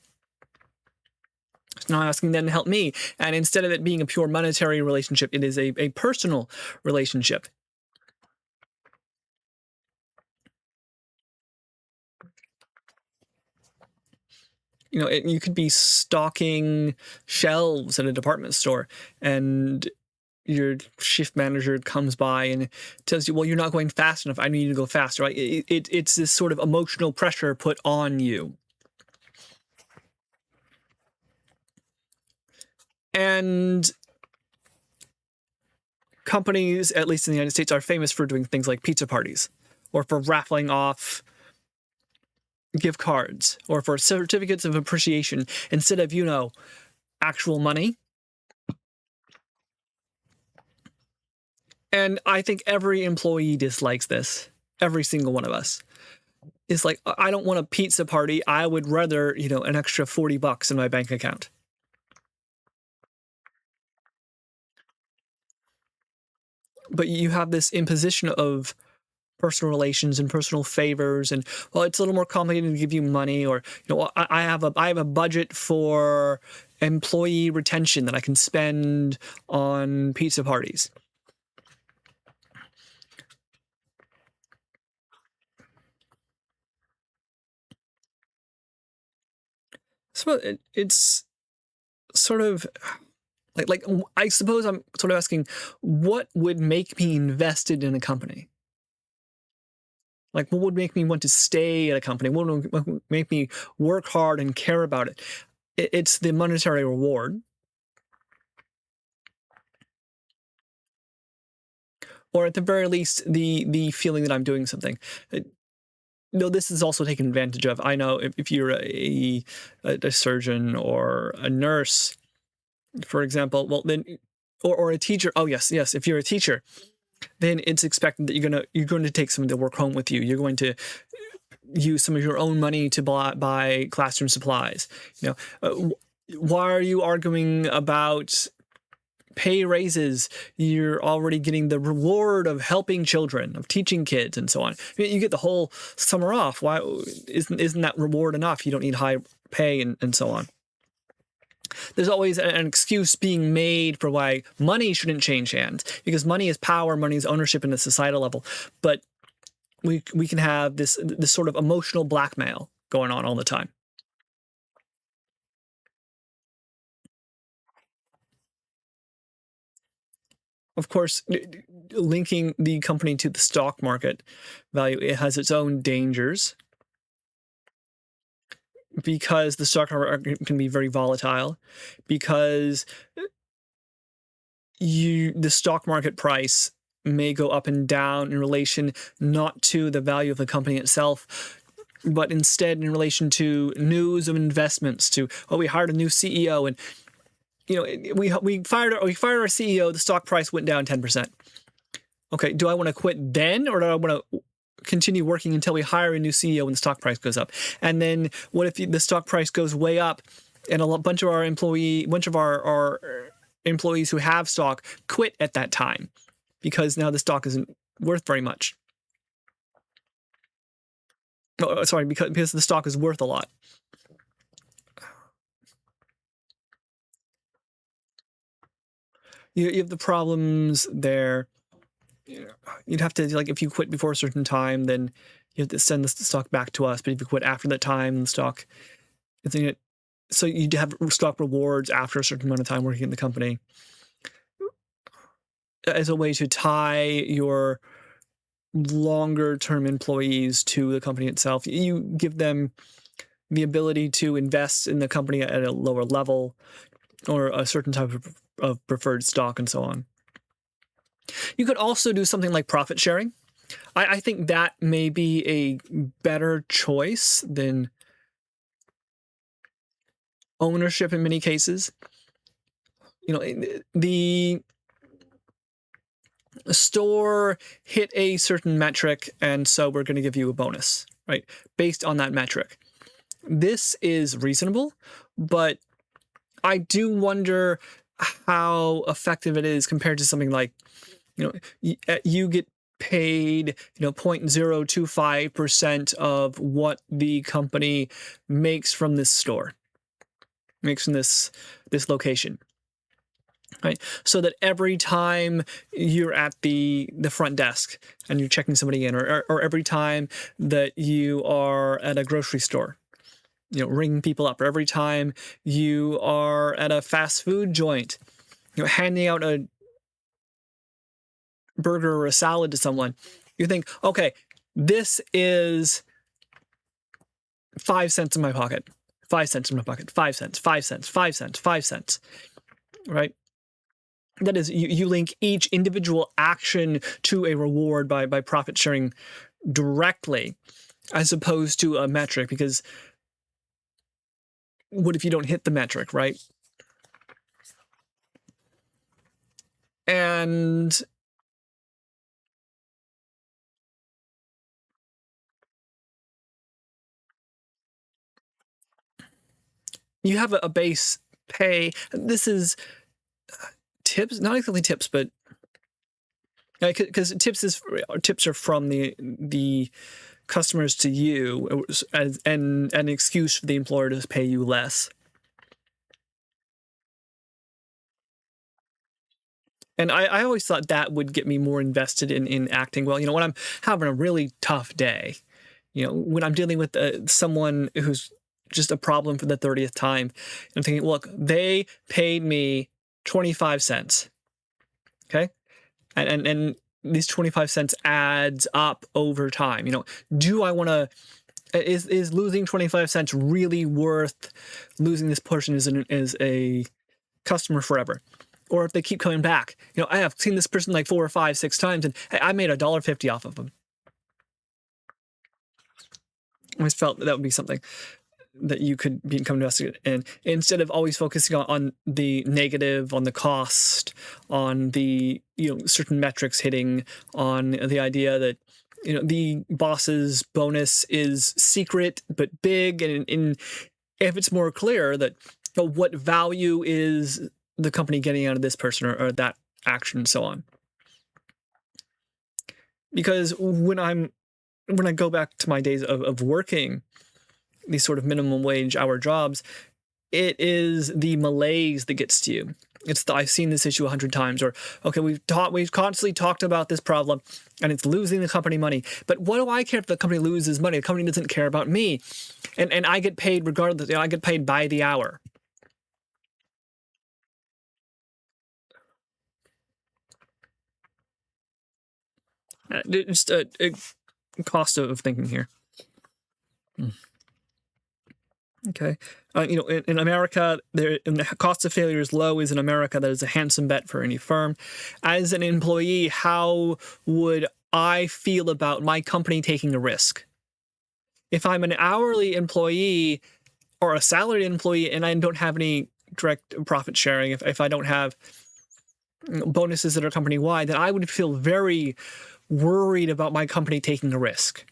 So now I'm asking them to help me, and instead of it being a pure monetary relationship, it is a personal relationship. You could be stocking shelves at a department store, and your shift manager comes by and tells you, well, you're not going fast enough. I need you to go faster. Right? It's this sort of emotional pressure put on you. And companies, at least in the United States, are famous for doing things like pizza parties, or for raffling off gift cards, or for certificates of appreciation instead of, actual money. And I think every employee dislikes this. Every single one of us. It's like, I don't want a pizza party. I would rather, an extra $40 in my bank account. But you have this imposition of personal relations and personal favors, and, well, it's a little more complicated to give you money, or, I have a budget for employee retention that I can spend on pizza parties. So it's sort of like I suppose I'm sort of asking, what would make me invested in a company? Like, what would make me want to stay at a company? What would make me work hard and care about it? It's the monetary reward, or at the very least, the feeling that I'm doing something. No, this is also taken advantage of. I know if you're a surgeon or a nurse, for example, well then, or a teacher. Oh yes, if you're a teacher, then it's expected that you're going to take some of the work home with you. You're going to use some of your own money to buy classroom supplies. Why are you arguing about pay raises? You're already getting the reward of helping children, of teaching kids, and so on. You get the whole summer off. Why isn't that reward enough? You don't need high pay and so on. There's always an excuse being made for why money shouldn't change hands, because money is power, money is ownership in the societal level. But we can have this sort of emotional blackmail going on all the time. Of course, linking the company to the stock market value, it has its own dangers, because the stock market can be very volatile, because the stock market price may go up and down in relation not to the value of the company itself, but instead in relation to news of investments. We hired a new CEO, and we fired our CEO. The stock price went down 10%. Okay, do I want to quit then, or do I want to continue working until we hire a new CEO and the stock price goes up? And then what if the stock price goes way up, and a bunch of our employees who have stock quit at that time because now the stock isn't worth very much? Oh, sorry, because the stock is worth a lot. You have the problems there. You'd have to, like, if you quit before a certain time, then you have to send the stock back to us. But if you quit after that time, the stock, so you'd have stock rewards after a certain amount of time working in the company, as a way to tie your longer term employees to the company itself. You give them the ability to invest in the company at a lower level or a certain type of preferred stock and so on. You could also do something like profit sharing. I think that may be a better choice than ownership in many cases. The store hit a certain metric, and so we're going to give you a bonus, right? Based on that metric. This is reasonable, but I do wonder how effective it is compared to something like, you get paid 0.025% of what the company makes from this store, makes from this location, right? So that every time you're at the front desk and you're checking somebody in, or every time that you are at a grocery store, ringing people up, or every time you are at a fast food joint, handing out a burger or a salad to someone, you think, okay, this is 5 cents in my pocket, 5 cents in my pocket, 5 cents, 5 cents, 5 cents, 5 cents, right? That is, you link each individual action to a reward by profit sharing directly, as opposed to a metric, because what if you don't hit the metric, right? And you have a base pay. This is tips, not exactly tips, but because tips are from the customers to you as an excuse for the employer to pay you less. And I always thought that would get me more invested in acting well. When I'm having a really tough day, when I'm dealing with someone who's just a problem for the 30th time, I'm thinking, look, they paid me 25 cents. Okay. And these 25 cents adds up over time. Do I want to, is losing 25 cents really worth losing this person as a customer forever? Or if they keep coming back, I have seen this person like 4 or 5, 6 times, and hey, I made $1.50 off of them. I always felt that would be something that you could become invested in, instead of always focusing on the negative, on the cost, on the certain metrics hitting, on the idea that the boss's bonus is secret but big, and if it's more clear that what value is the company getting out of this person or that action and so on. Because when I go back to my days of working these sort of minimum wage hour jobs, it is the malaise that gets to you. It's I've seen this issue 100 times, or okay, we've constantly talked about this problem and it's losing the company money. But what do I care if the company loses money? The company doesn't care about me. And I get paid regardless. I get paid by the hour. Just a cost of thinking here. Okay. In America, the cost of failure is low. Is in America, that is a handsome bet for any firm. As an employee, how would I feel about my company taking a risk? If I'm an hourly employee or a salaried employee and I don't have any direct profit sharing, if I don't have bonuses that are company-wide, then I would feel very worried about my company taking a risk.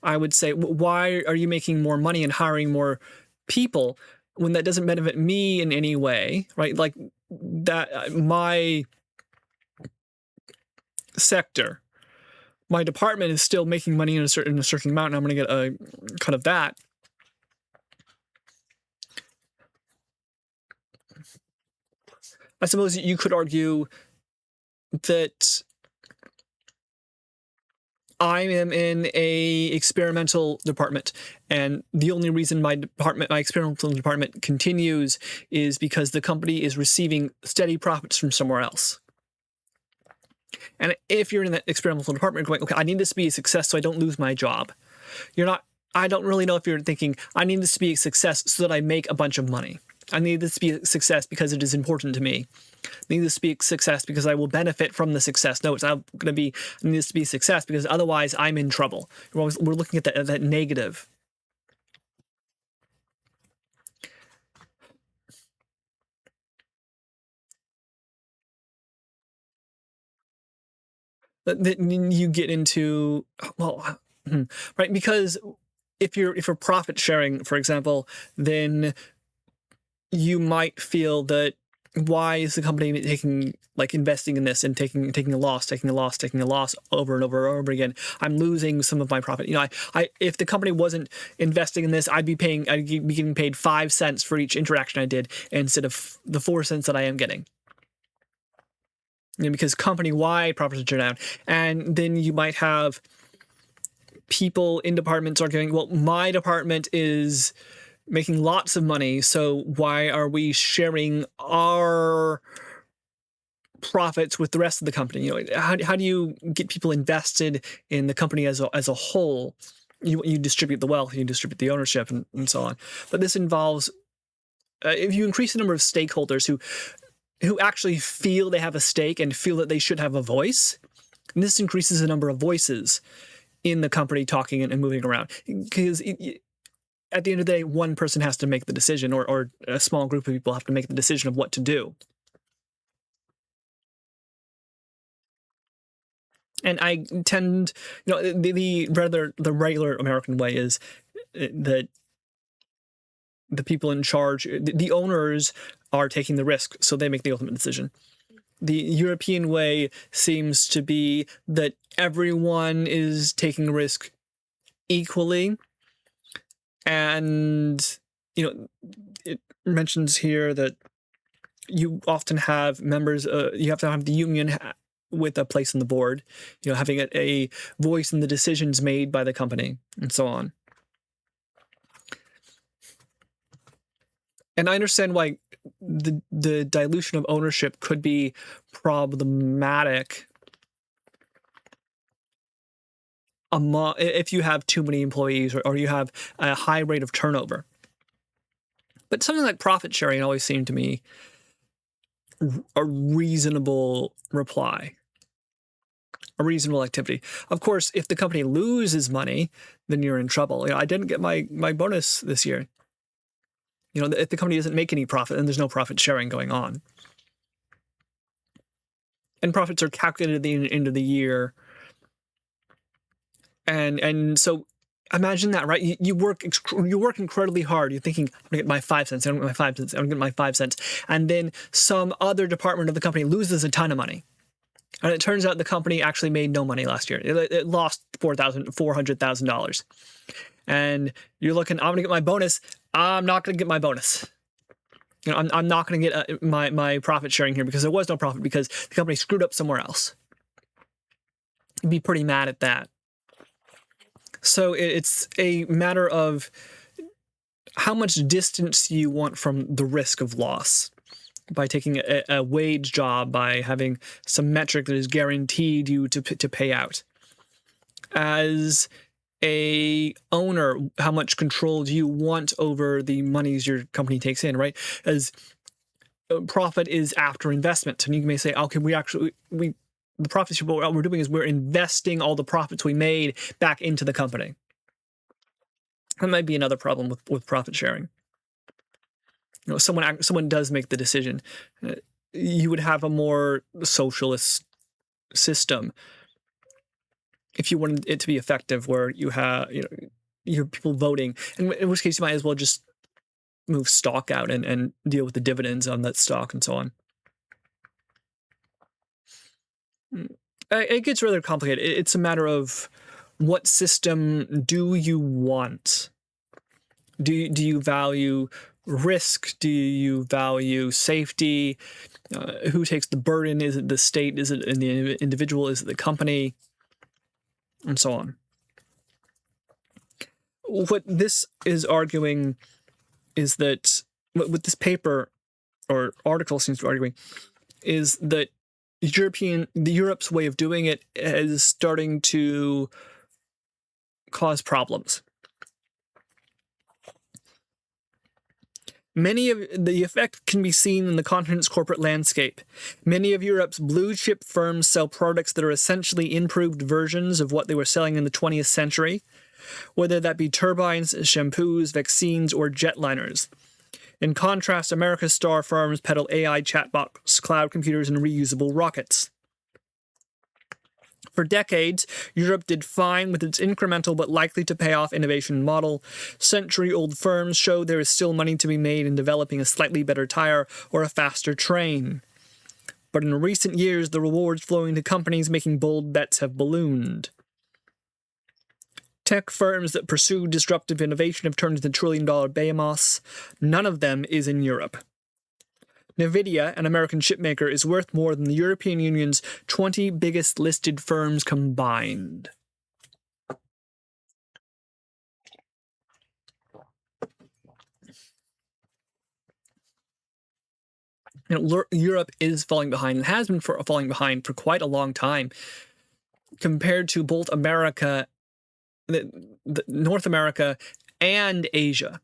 I would say, why are you making more money and hiring more people when that doesn't benefit me in any way, right? Like that, my sector, my department is still making money in a certain amount, and I'm going to get a cut of that. I suppose you could argue that I am in a experimental department, and the only reason my experimental department continues is because the company is receiving steady profits from somewhere else. And if you're in that experimental department going, okay, I need this to be a success so I don't lose my job. I don't really know if you're thinking, I need this to be a success so that I make a bunch of money. I need this to be a success because it is important to me. I need this to be a success because I will benefit from the success. No, it's not going to be, I need this to be a success because otherwise I'm in trouble. We're looking at that negative. Then you get into, well, right, because if you're profit sharing, for example, then you might feel that why is the company investing in this and taking a loss over and over and over again? I'm losing some of my profit. I if the company wasn't investing in this, I'd be getting paid 5 cents for each interaction I did instead of the 4 cents that I am getting. Because company-wide profits are down. And then you might have people in departments arguing, well, my department is making lots of money, so why are we sharing our profits with the rest of the company? How do you get people invested in the company as a whole? You distribute the wealth, you distribute the ownership, and so on. But this involves, if you increase the number of stakeholders who actually feel they have a stake and feel that they should have a voice, and this increases the number of voices in the company talking and moving around. Because at the end of the day, one person has to make the decision, or a small group of people have to make the decision of what to do. And I tend, the regular American way is that the people in charge, the owners, are taking the risk, so they make the ultimate decision. The European way seems to be that everyone is taking risk equally. And, it mentions here that you often have members, you have to have the union with a place on the board, having a voice in the decisions made by the company, and so on. And I understand why the dilution of ownership could be problematic if you have too many employees or you have a high rate of turnover. But something like profit sharing always seemed to me a reasonable reply, a reasonable activity. Of course, if the company loses money, then you're in trouble. I didn't get my bonus this year. If the company doesn't make any profit, then there's no profit sharing going on. And profits are calculated at the end of the year. And so imagine that, right? You work incredibly hard. You're thinking, I'm gonna get my 5 cents. I don't get my 5 cents. I'm gonna get my 5 cents. And then some other department of the company loses a ton of money. And it turns out the company actually made no money last year. It lost $400,000. And you're looking, I'm gonna get my bonus. I'm not gonna get my bonus. I'm not gonna get my profit sharing here because there was no profit because the company screwed up somewhere else. You'd be pretty mad at that. So it's a matter of how much distance you want from the risk of loss by taking a wage job, by having some metric that is guaranteed you to pay out. As a owner, how much control do you want over the monies your company takes in, right? As profit is after investment. And you may say, okay, the profits, what we're doing is we're investing all the profits we made back into the company. That might be another problem with profit sharing. Someone does make the decision. You would have a more socialist system if you wanted it to be effective, where you have people voting, and in which case you might as well just move stock out and deal with the dividends on that stock and so on. It gets rather complicated. It's a matter of what system do you want? Do you value risk? Do you value safety? Who takes the burden? Is it the state? Is it the individual? Is it the company? And so on. What this is arguing is that, what this paper or article seems to be arguing, is that Europe's way of doing it is starting to cause problems. The effect can be seen in the continent's corporate landscape. Many of Europe's blue-chip firms sell products that are essentially improved versions of what they were selling in the 20th century, whether that be turbines, shampoos, vaccines, or jetliners. In contrast, America's star firms peddle AI chatbots, cloud computers, and reusable rockets. For decades, Europe did fine with its incremental but likely to pay off innovation model. Century-old firms show there is still money to be made in developing a slightly better tire or a faster train. But in recent years, the rewards flowing to companies making bold bets have ballooned. Tech firms that pursue disruptive innovation have turned into trillion-dollar behemoths. None of them is in Europe. NVIDIA, an American chipmaker, is worth more than the European Union's 20 biggest listed firms combined. Europe is falling behind and has been falling behind for quite a long time compared to both North America and Asia.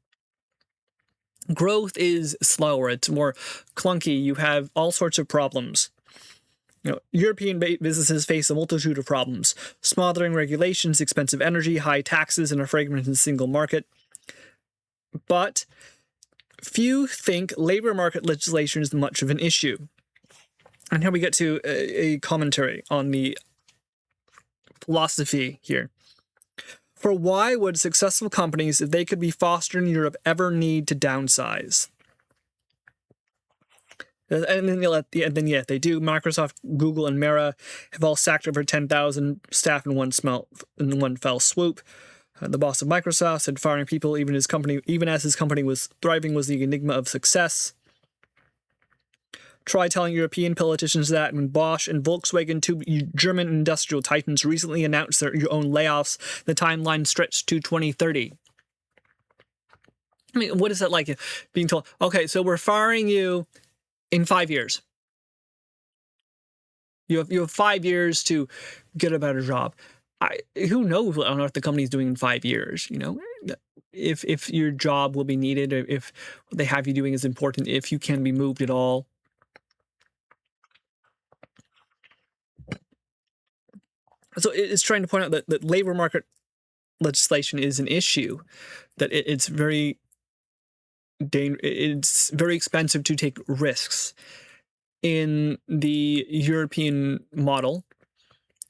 Growth is slower. It's more clunky. You have all sorts of problems. European businesses face a multitude of problems: smothering regulations, expensive energy, high taxes, and a fragmented single market. But few think labor market legislation is much of an issue. And here we get to a commentary on the philosophy here. For why would successful companies, if they could be fostered in Europe, ever need to downsize? And then yet they do. Microsoft, Google, and Meta have all sacked over 10,000 staff in one fell swoop. The boss of Microsoft said firing people, even as his company was thriving, was the enigma of success. Try telling European politicians that when Bosch and Volkswagen, two German industrial titans, recently announced their own layoffs, the timeline stretched to 2030. I mean, what is that like, being told, okay, so we're firing you in 5 years. You have 5 years to get a better job. Who knows what on earth the company's doing in 5 years, If your job will be needed, or if what they have you doing is important, if you can be moved at all. So it's trying to point out that labor market legislation is an issue, that it's very expensive to take risks in the European model.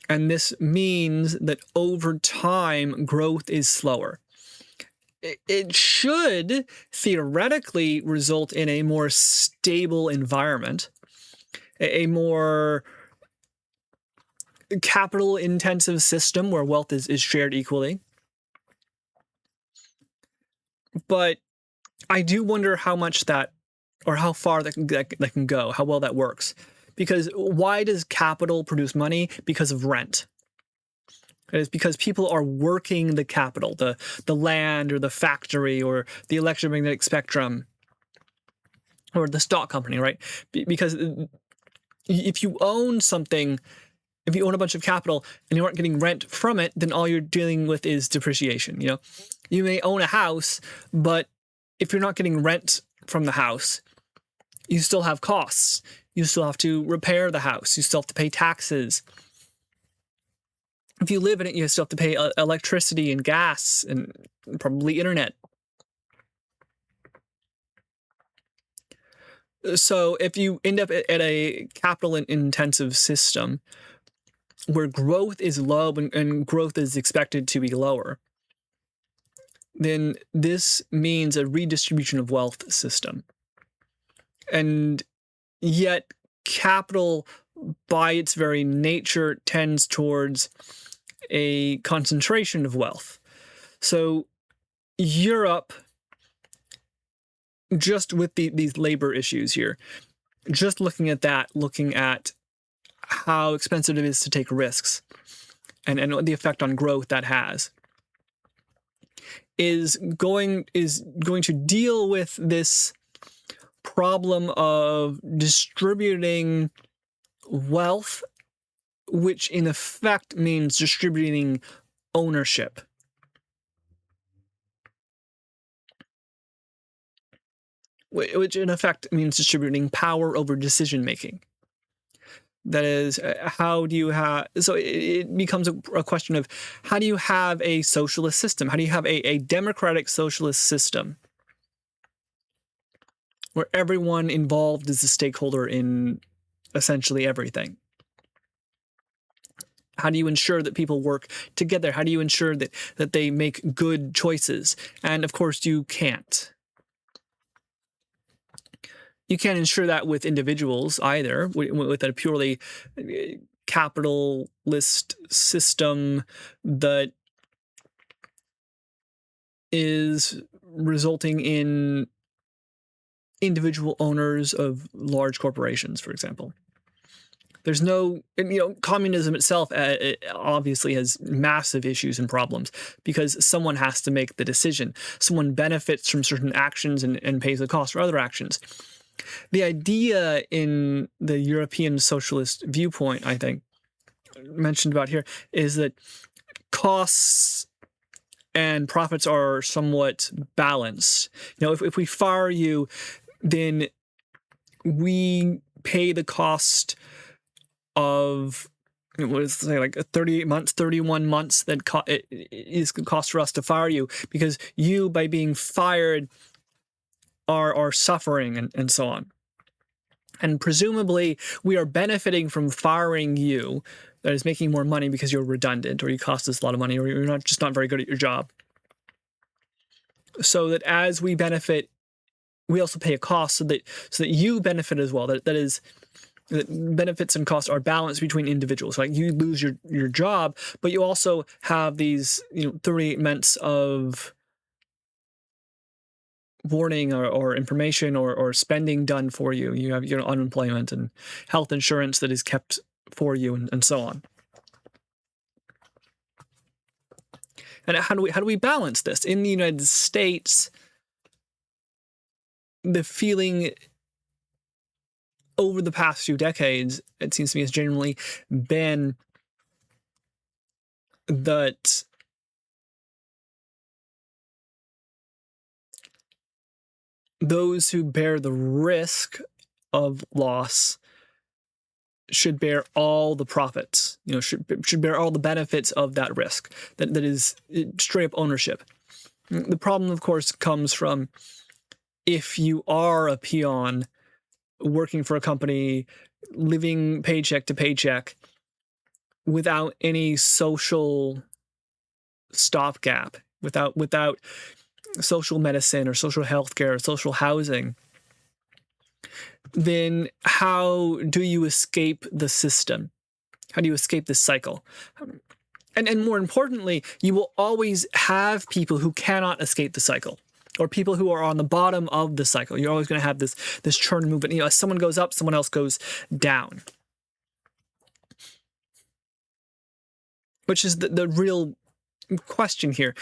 And this means that over time, growth is slower. It should theoretically result in a more stable environment, a more capital-intensive system where wealth is shared equally. But I do wonder how much that, or how far that can go, how well that works. Because why does capital produce money? Because of rent. It is because people are working the capital, the land or the factory or the electromagnetic spectrum or the stock company, right? Because if you own something, if you own a bunch of capital and you aren't getting rent from it, then all you're dealing with is depreciation. You may own a house, but if you're not getting rent from the house, you still have costs. You still have to repair the house. You still have to pay taxes. If you live in it, you still have to pay electricity and gas and probably internet. So if you end up at a capital-intensive system where growth is low and growth is expected to be lower, then this means a redistribution of wealth system. And yet capital, by its very nature, tends towards a concentration of wealth. So Europe, just with these labor issues here, just looking at how expensive it is to take risks and the effect on growth that has, is going to deal with this problem of distributing wealth, which in effect means distributing ownership. Which in effect means distributing power over decision making. That is, how do you have, so it becomes a question of how do you have a socialist system? How do you have a democratic socialist system where everyone involved is a stakeholder in essentially everything? How do you ensure that people work together? How do you ensure that they make good choices? And of course, you can't. You can't ensure that with individuals either, with a purely capitalist system that is resulting in individual owners of large corporations, for example. There's no, communism itself obviously has massive issues and problems because someone has to make the decision. Someone benefits from certain actions and pays the cost for other actions. The idea in the European socialist viewpoint, I think, mentioned about here, is that costs and profits are somewhat balanced. If we fire you, then we pay the cost of, what is it, say, like 38 months, 31 months that it is the cost for us to fire you, because you, by being fired, are suffering and so on. And presumably we are benefiting from firing you, that is making more money because you're redundant or you cost us a lot of money or you're not very good at your job. So that as we benefit, we also pay a cost so that you benefit as well. That benefits and costs are balanced between individuals. Like you lose your job, but you also have these 38 months of warning or information or spending done for you. You have your unemployment and health insurance that is kept for you and so on. And how do we balance this? In the United States, the feeling over the past few decades, it seems to me, has generally been that those who bear the risk of loss should bear all the profits, should bear all the benefits of that risk. That is straight up ownership. The problem, of course, comes from if you are a peon working for a company, living paycheck to paycheck, without any social stopgap, without social medicine or social health care or social housing, then how do you escape the system? How do you escape this cycle? And more importantly, you will always have people who cannot escape the cycle, or people who are on the bottom of the cycle. You're always going to have this churn movement. As someone goes up, someone else goes down. Which is the real question here.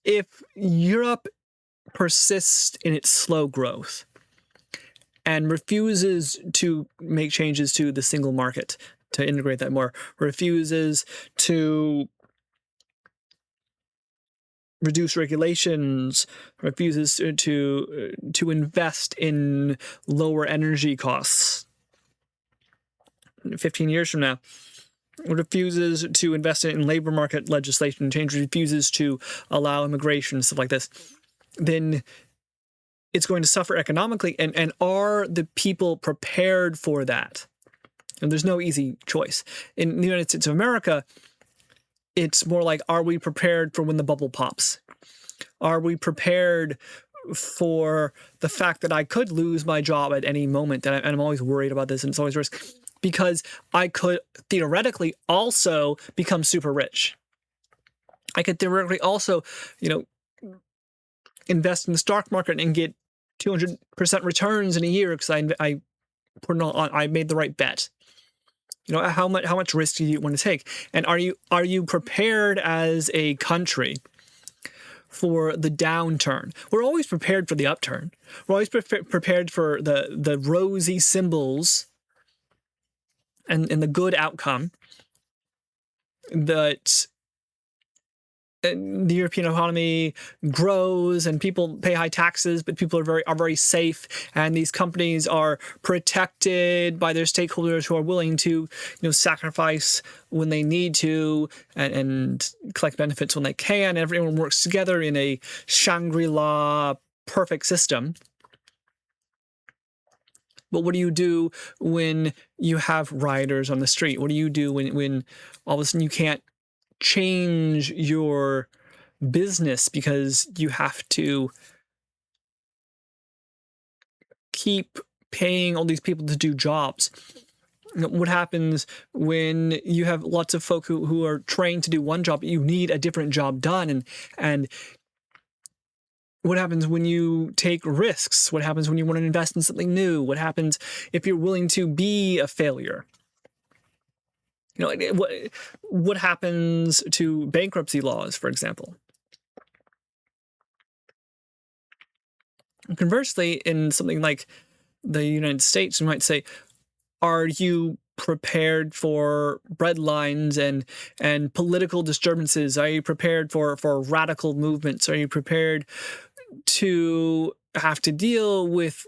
If Europe persists in its slow growth and refuses to make changes to the single market, to integrate that more, refuses to reduce regulations, refuses to invest in lower energy costs 15 years from now, refuses to invest in labor market legislation change, refuses to allow immigration, stuff like this, then it's going to suffer economically. And are the people prepared for that? And there's no easy choice. In the United States of America, it's more like, are we prepared for when the bubble pops? Are we prepared for the fact that I could lose my job at any moment? And I'm always worried about this, and it's always a risk, because I could theoretically also become super rich. I could theoretically also, invest in the stock market and get 200% returns in a year because I made the right bet. How much risk do you want to take? And are you prepared as a country for the downturn? We're always prepared for the upturn. We're always prepared for the rosy symbols and the good outcome that the European economy grows and people pay high taxes, but people are very safe, and these companies are protected by their stakeholders who are willing to sacrifice when they need to and collect benefits when they can. Everyone works together in a Shangri-La perfect system. But what do you do when you have rioters on the street? What do you do when all of a sudden you can't change your business because you have to keep paying all these people to do jobs? What happens when you have lots of folk who are trained to do one job, but you need a different job done? And what happens when you take risks? What happens when you want to invest in something new? What happens if you're willing to be a failure? What happens to bankruptcy laws, for example? Conversely, in something like the United States, we might say, are you prepared for breadlines and political disturbances? Are you prepared for radical movements? Are you prepared to have to deal with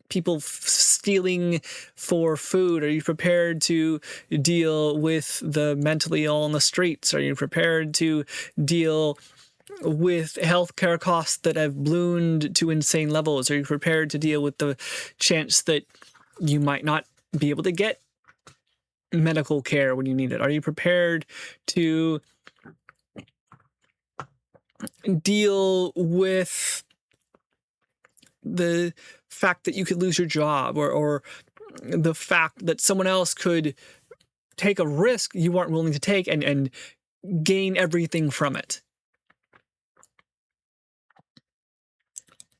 people stealing for food? Are you prepared to deal with the mentally ill on the streets? Are you prepared to deal with healthcare costs that have ballooned to insane levels? Are you prepared to deal with the chance that you might not be able to get medical care when you need it? Are you prepared to deal with the fact that you could lose your job, or the fact that someone else could take a risk you weren't willing to take and gain everything from it?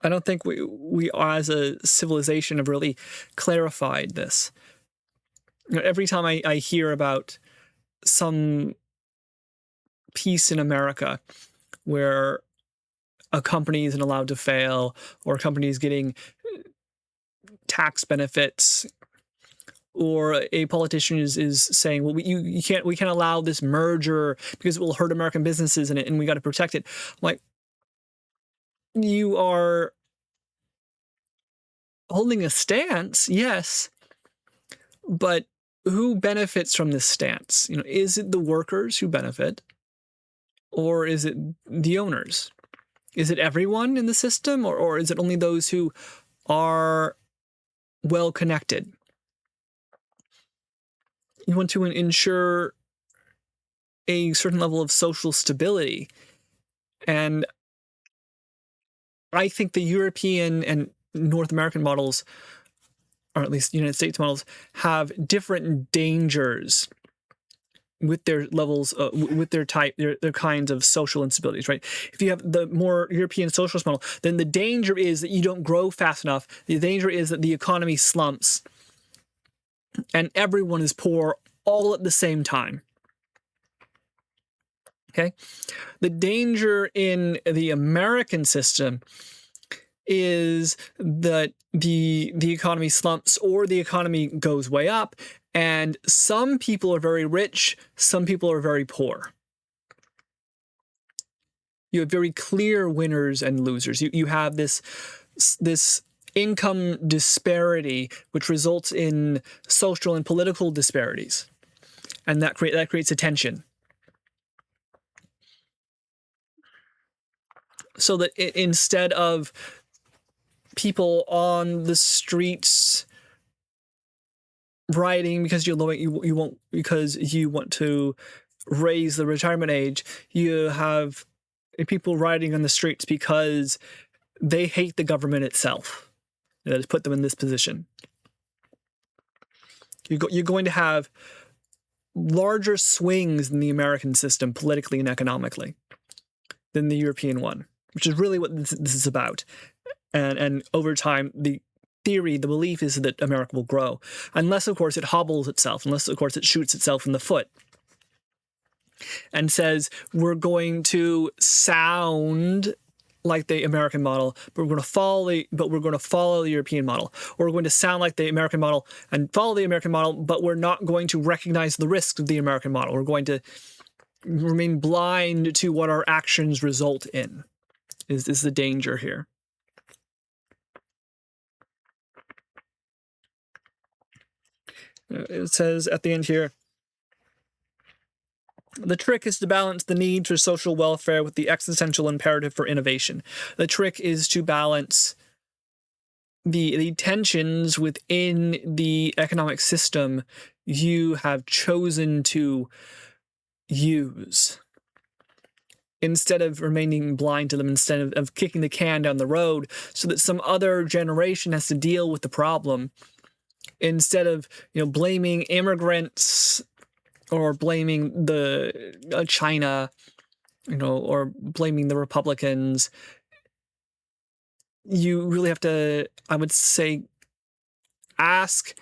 I don't think we as a civilization have really clarified this. Every time I hear about some piece in America where a company isn't allowed to fail, or a company is getting tax benefits, or a politician is saying, well, we can't allow this merger because it will hurt American businesses and we got to protect it. I'm like, you are holding a stance, yes, but who benefits from this stance? Is it the workers who benefit, or is it the owners? Is it everyone in the system, or is it only those who are well connected? You want to ensure a certain level of social stability. And I think the European and North American models, or at least United States models, have different dangers with their levels, with their kinds of social instabilities, right? If you have the more European socialist model, then the danger is that you don't grow fast enough. The danger is that the economy slumps and everyone is poor all at the same time. Okay? The danger in the American system is that the economy slumps or the economy goes way up, and some people are very rich, some people are very poor. You have very clear winners and losers. You have this income disparity, which results in social and political disparities, and that creates a tension. So that instead of people on the streets rioting because you want to raise the retirement age, you have people rioting on the streets because they hate the government itself that has put them in this position. You're going to have larger swings in the American system politically and economically than the European one, which is really what this is about. And over time, the belief is that America will grow, unless, of course, it hobbles itself, unless, of course, it shoots itself in the foot and says, we're going to sound like the American model, but we're going to follow the European model, or we're going to sound like the American model and follow the American model, but we're not going to recognize the risks of the American model. We're going to remain blind to what our actions result in. Is the danger here. It says at the end here, the trick is to balance the need for social welfare with the existential imperative for innovation. The trick is to balance the tensions within the economic system you have chosen to use. Instead of remaining blind to them, instead of kicking the can down the road so that some other generation has to deal with the problem, instead of blaming immigrants or blaming the China, or blaming the Republicans, you really have to, I would say, ask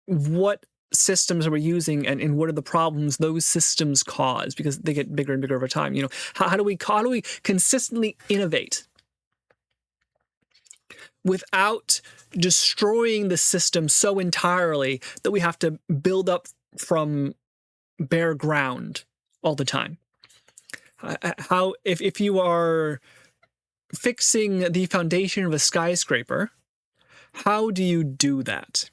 what systems are we using and what are the problems those systems cause, because they get bigger and bigger over time. How do we consistently innovate without destroying the system so entirely that we have to build up from bare ground all the time? How, if you are fixing the foundation of a skyscraper, how do you do that?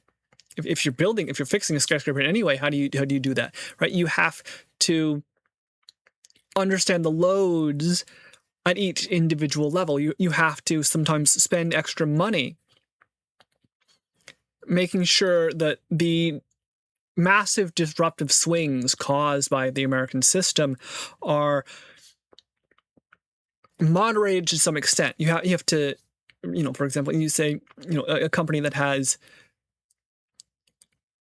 If you're fixing a skyscraper in any way, how do you do that? Right? You have to understand the loads at each individual level. You have to sometimes spend extra money making sure that the massive disruptive swings caused by the American system are moderated to some extent. You have to, for example, you say, a company that has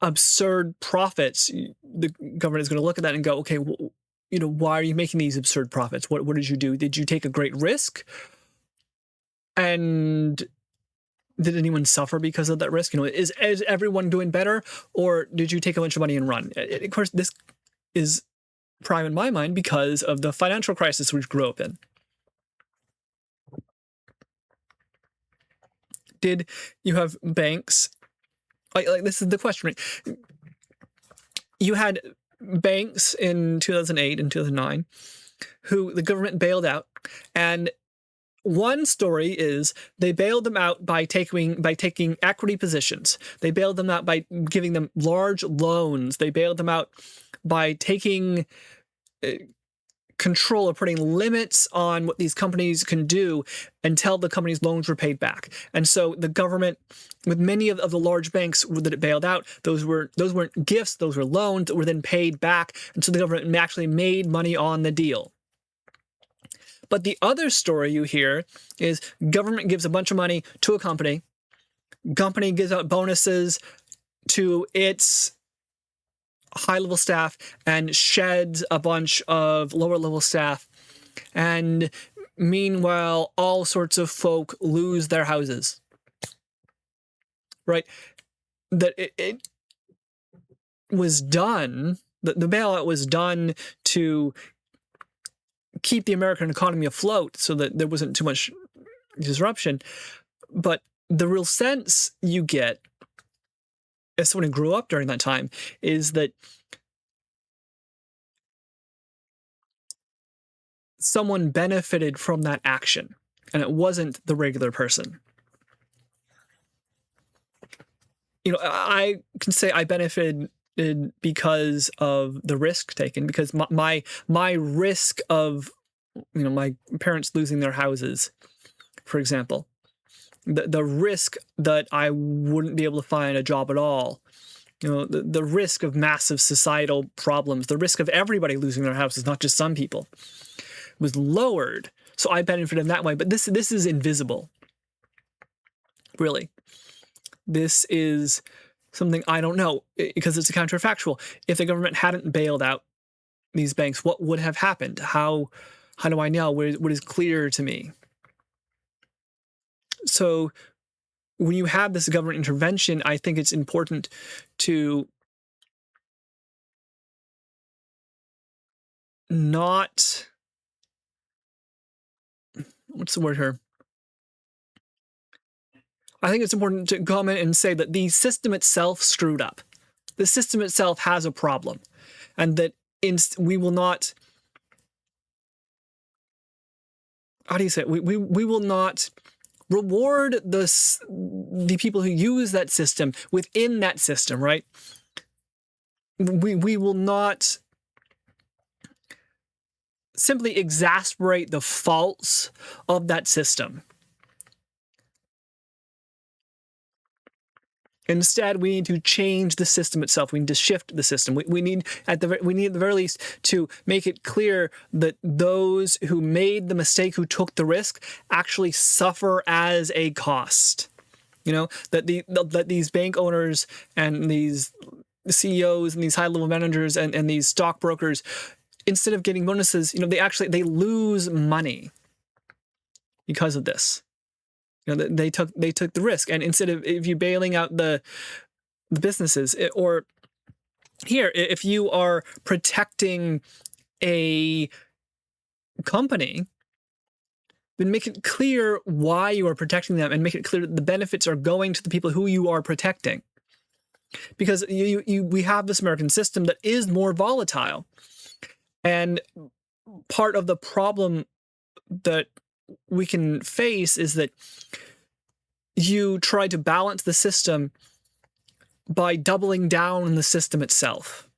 absurd profits, the government is going to look at that and go, okay, well, why are you making these absurd profits? What did you do? Did you take a great risk? And did anyone suffer because of that risk? Is everyone doing better, or did you take a bunch of money and run? Of course, this is prime in my mind because of the financial crisis we grew up in. Did you have banks? Like this is the question, right? You had banks in 2008 and 2009 who the government bailed out, and one story is they bailed them out by taking equity positions. They bailed them out by giving them large loans. They bailed them out by taking control or putting limits on what these companies can do until the company's loans were paid back. And so the government, with many of the large banks that it bailed out, those weren't gifts, those were loans that were then paid back. And so the government actually made money on the deal. But the other story you hear is government gives a bunch of money to a company gives out bonuses to its high-level staff and sheds a bunch of lower-level staff. And meanwhile, all sorts of folk lose their houses. Right? That it was done, the bailout was done to keep the American economy afloat so that there wasn't too much disruption. But the real sense you get as someone who grew up during that time is that someone benefited from that action, and it wasn't the regular person. I can say I benefited because of the risk taken, because my risk of my parents losing their houses, for example, the risk that I wouldn't be able to find a job at all, the risk of massive societal problems, the risk of everybody losing their houses, not just some people, was lowered. So I benefited in that way. But this is invisible, really. This is something I don't know, because it's a counterfactual. If the government hadn't bailed out these banks, what would have happened? How do I know what is clear to me? So when you have this government intervention, I think it's important to not what's the word here? I think it's important to comment and say that the system itself screwed up. The system itself has a problem, and that we will not. How do you say it? We will not reward the people who use that system within that system, right? We will not simply exasperate the faults of that system. Instead, we need to change the system itself. We need to shift the system. We need at the very least to make it clear that those who made the mistake, who took the risk, actually suffer as a cost. You know, that these bank owners and these CEOs and these high-level managers and these stockbrokers, instead of getting bonuses, you know, they lose money because of this. You know, they took the risk, and instead of if you bailing out the businesses, or here, if you are protecting a company, then make it clear why you are protecting them, and make it clear that the benefits are going to the people who you are protecting. Because we have this American system that is more volatile, and part of the problem that we can face is that you try to balance the system by doubling down on the system itself,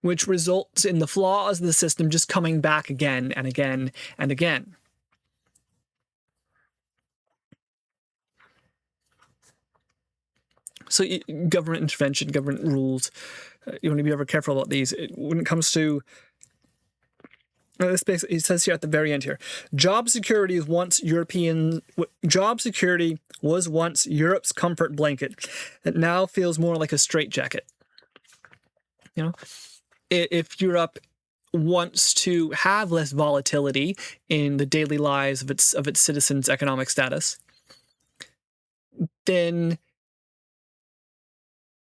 which results in the flaws of the system just coming back again and again and again. So government intervention, government rules, you want to be ever careful about these. When it comes to it says here at the very end here, job security was once Europe's comfort blanket. It now feels more like a straitjacket. You know, if Europe wants to have less volatility in the daily lives of its citizens' economic status, then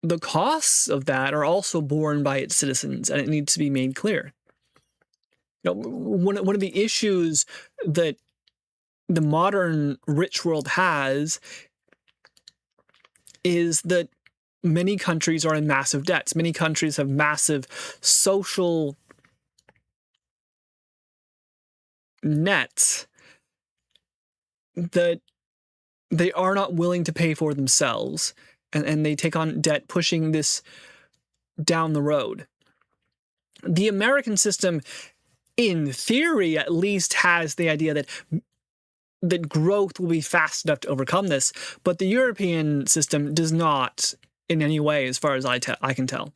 the costs of that are also borne by its citizens, and it needs to be made clear. You know, one of the issues that the modern rich world has is that many countries are in massive debts. Many countries have massive social nets that they are not willing to pay for themselves, and they take on debt, pushing this down the road. The American system, in theory at least, has the idea that growth will be fast enough to overcome this, but the European system does not in any way, as far as I can tell.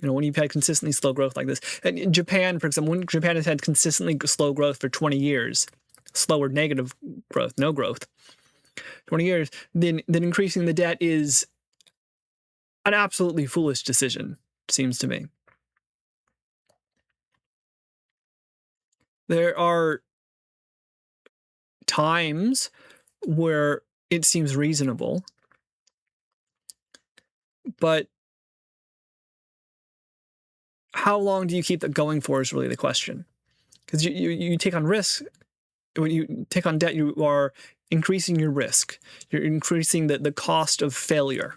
You know, when you've had consistently slow growth like this, and in Japan, for example, when Japan has had consistently slow growth for 20 years, slower negative growth, no growth, 20 years, then increasing the debt is an absolutely foolish decision, seems to me. There are times where it seems reasonable, but how long do you keep that going for is really the question. Because you take on risk. When you take on debt, you are increasing your risk. You're increasing the cost of failure,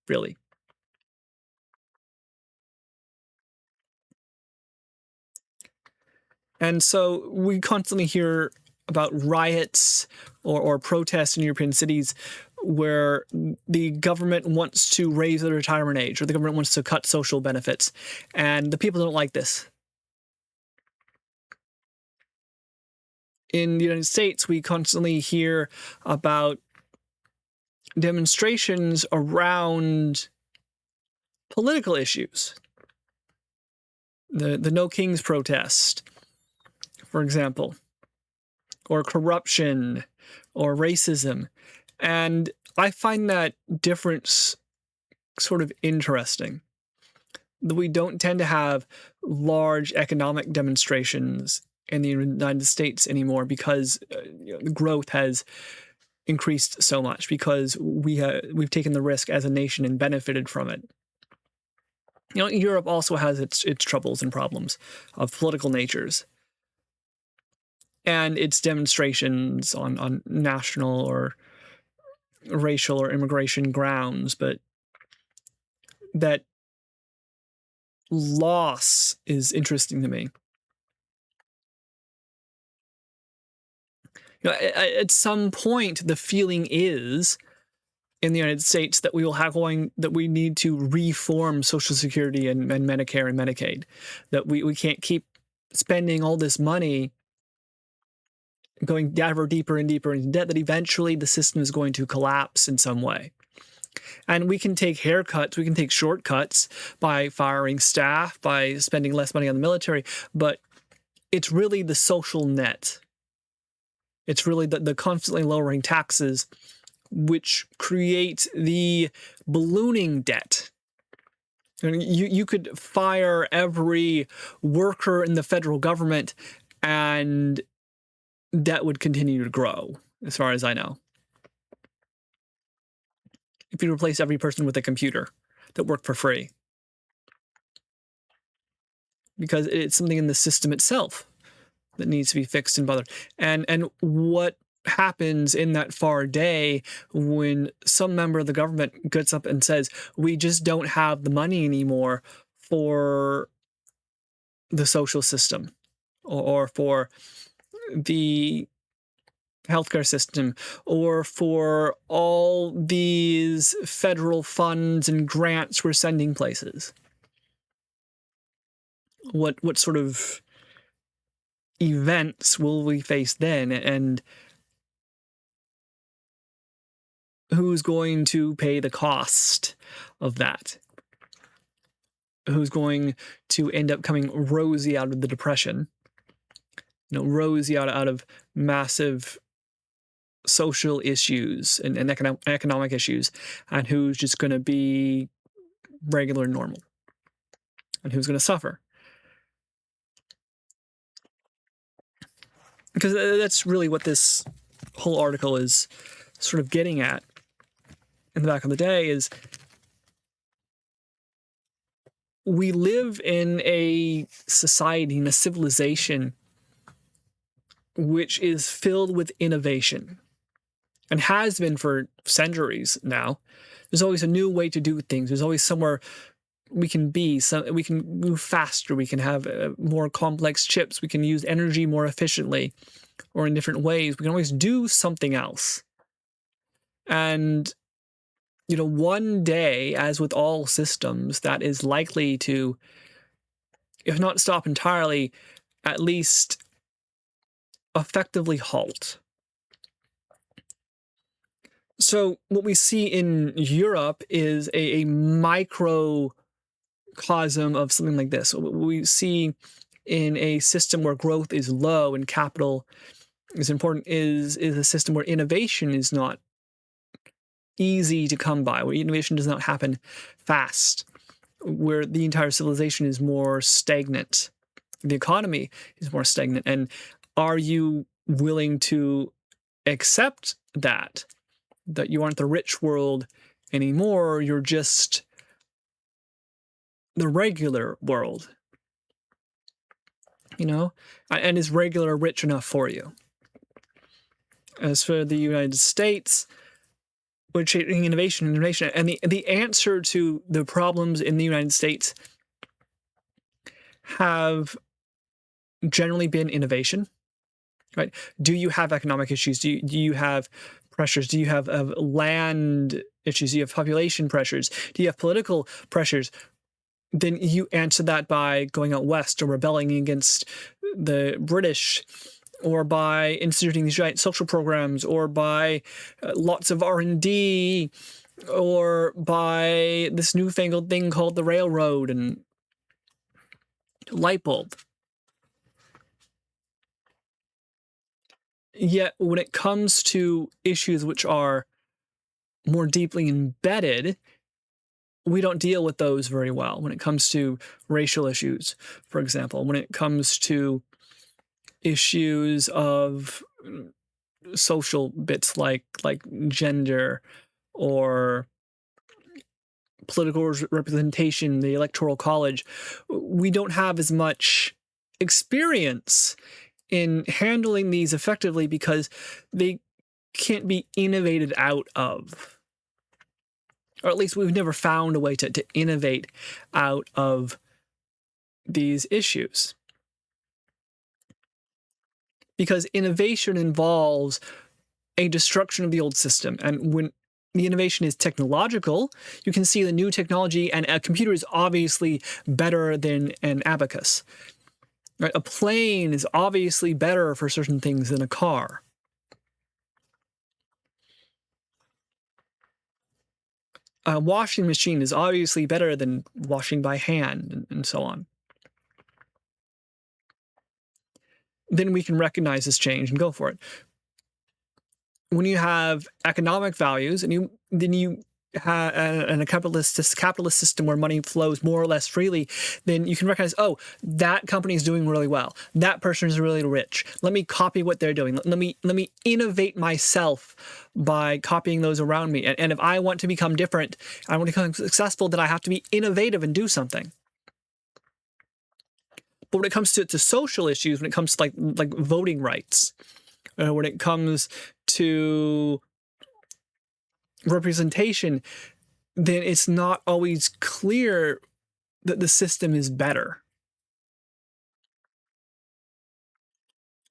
really. And so we constantly hear about riots or protests in European cities where the government wants to raise the retirement age, or the government wants to cut social benefits, and the people don't like this. In the United States, we constantly hear about demonstrations around political issues. The No Kings protest, for example, or corruption, or racism. And I find that difference sort of interesting. We don't tend to have large economic demonstrations in the United States anymore because growth has increased so much, because we've taken the risk as a nation and benefited from it. You know, Europe also has its troubles and problems of political natures. and its demonstrations on national or racial or immigration grounds, but that loss is interesting to me. At some point, the feeling is in the United States that we need to reform Social Security and Medicare and Medicaid, that we can't keep spending all this money going ever deeper and deeper into debt, that eventually the system is going to collapse in some way. And we can take haircuts, we can take shortcuts by firing staff, by spending less money on the military, but it's really the social net. It's really the constantly lowering taxes which create the ballooning debt. You could fire every worker in the federal government and debt would continue to grow, as far as I know. If you replace every person with a computer that worked for free. Because it's something in the system itself that needs to be fixed and bothered. And what happens in that far day when some member of the government gets up and says, we just don't have the money anymore for the social system or for the healthcare system or for all these federal funds and grants we're sending places. What sort of events will we face then, and who's going to pay the cost of that? Who's going to end up coming rosy out of the depression? Rosy out of massive social issues and economic issues, and who's just going to be regular normal, and who's going to suffer? Because that's really what this whole article is sort of getting at in the back of the day is we live in a society, in a civilization, which is filled with innovation and has been for centuries now. There's always a new way to do things. There's always somewhere we can be. We can move faster. We can have more complex chips. We can use energy more efficiently or in different ways. We can always do something else. And, one day, as with all systems, that is likely to, if not stop entirely, at least effectively halt. So what we see in Europe is a microcosm of something like this. What we see in a system where growth is low and capital is important is a system where innovation is not easy to come by, where innovation does not happen fast, where the entire civilization is more stagnant. The economy is more stagnant. And are you willing to accept that you aren't the rich world anymore, you're just the regular world? And is regular rich enough for you? As for the United States, we're chasing innovation, and the answer to the problems in the United States have generally been innovation, right? Do you have economic issues? Do you have pressures? Do you have land issues? Do you have population pressures? Do you have political pressures? Then you answer that by going out west or rebelling against the British, or by instituting these giant social programs, or by lots of R&D, or by this newfangled thing called the railroad and light bulb. Yet when it comes to issues which are more deeply embedded, we don't deal with those very well. When it comes to racial issues, for example, when it comes to issues of social bits like gender or political representation, the Electoral College, we don't have as much experience in handling these effectively because they can't be innovated out of. Or at least we've never found a way to innovate out of these issues. Because innovation involves a destruction of the old system. And when the innovation is technological, you can see the new technology, and a computer is obviously better than an abacus. Right? A plane is obviously better for certain things than a car. A washing machine is obviously better than washing by hand, and so on. Then we can recognize this change and go for it. When you have economic values, and then you have a capitalist system where money flows more or less freely, then you can recognize, oh, that company is doing really well. That person is really rich. Let me copy what they're doing. Let me innovate myself by copying those around me. And if I want to become different, I want to become successful, then I have to be innovative and do something. But when it comes to social issues, when it comes to like voting rights, when it comes to representation, then it's not always clear that the system is better.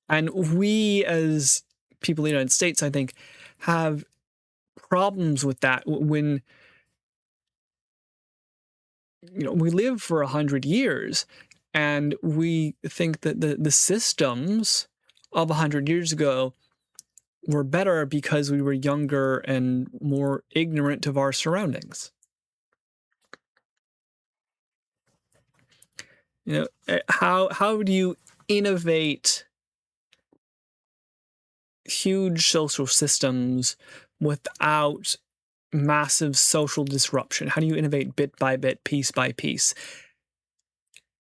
And we, as people in the United States, I think, have problems with that when we live for 100 years and we think that the systems of 100 years ago were better because we were younger and more ignorant of our surroundings. How do you innovate huge social systems without massive social disruption? How do you innovate bit by bit, piece by piece?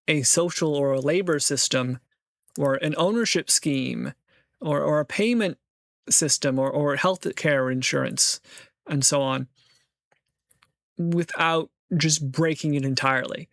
A social or a labor system, or an ownership scheme, or a payment system, or health care insurance, and so on, without just breaking it entirely.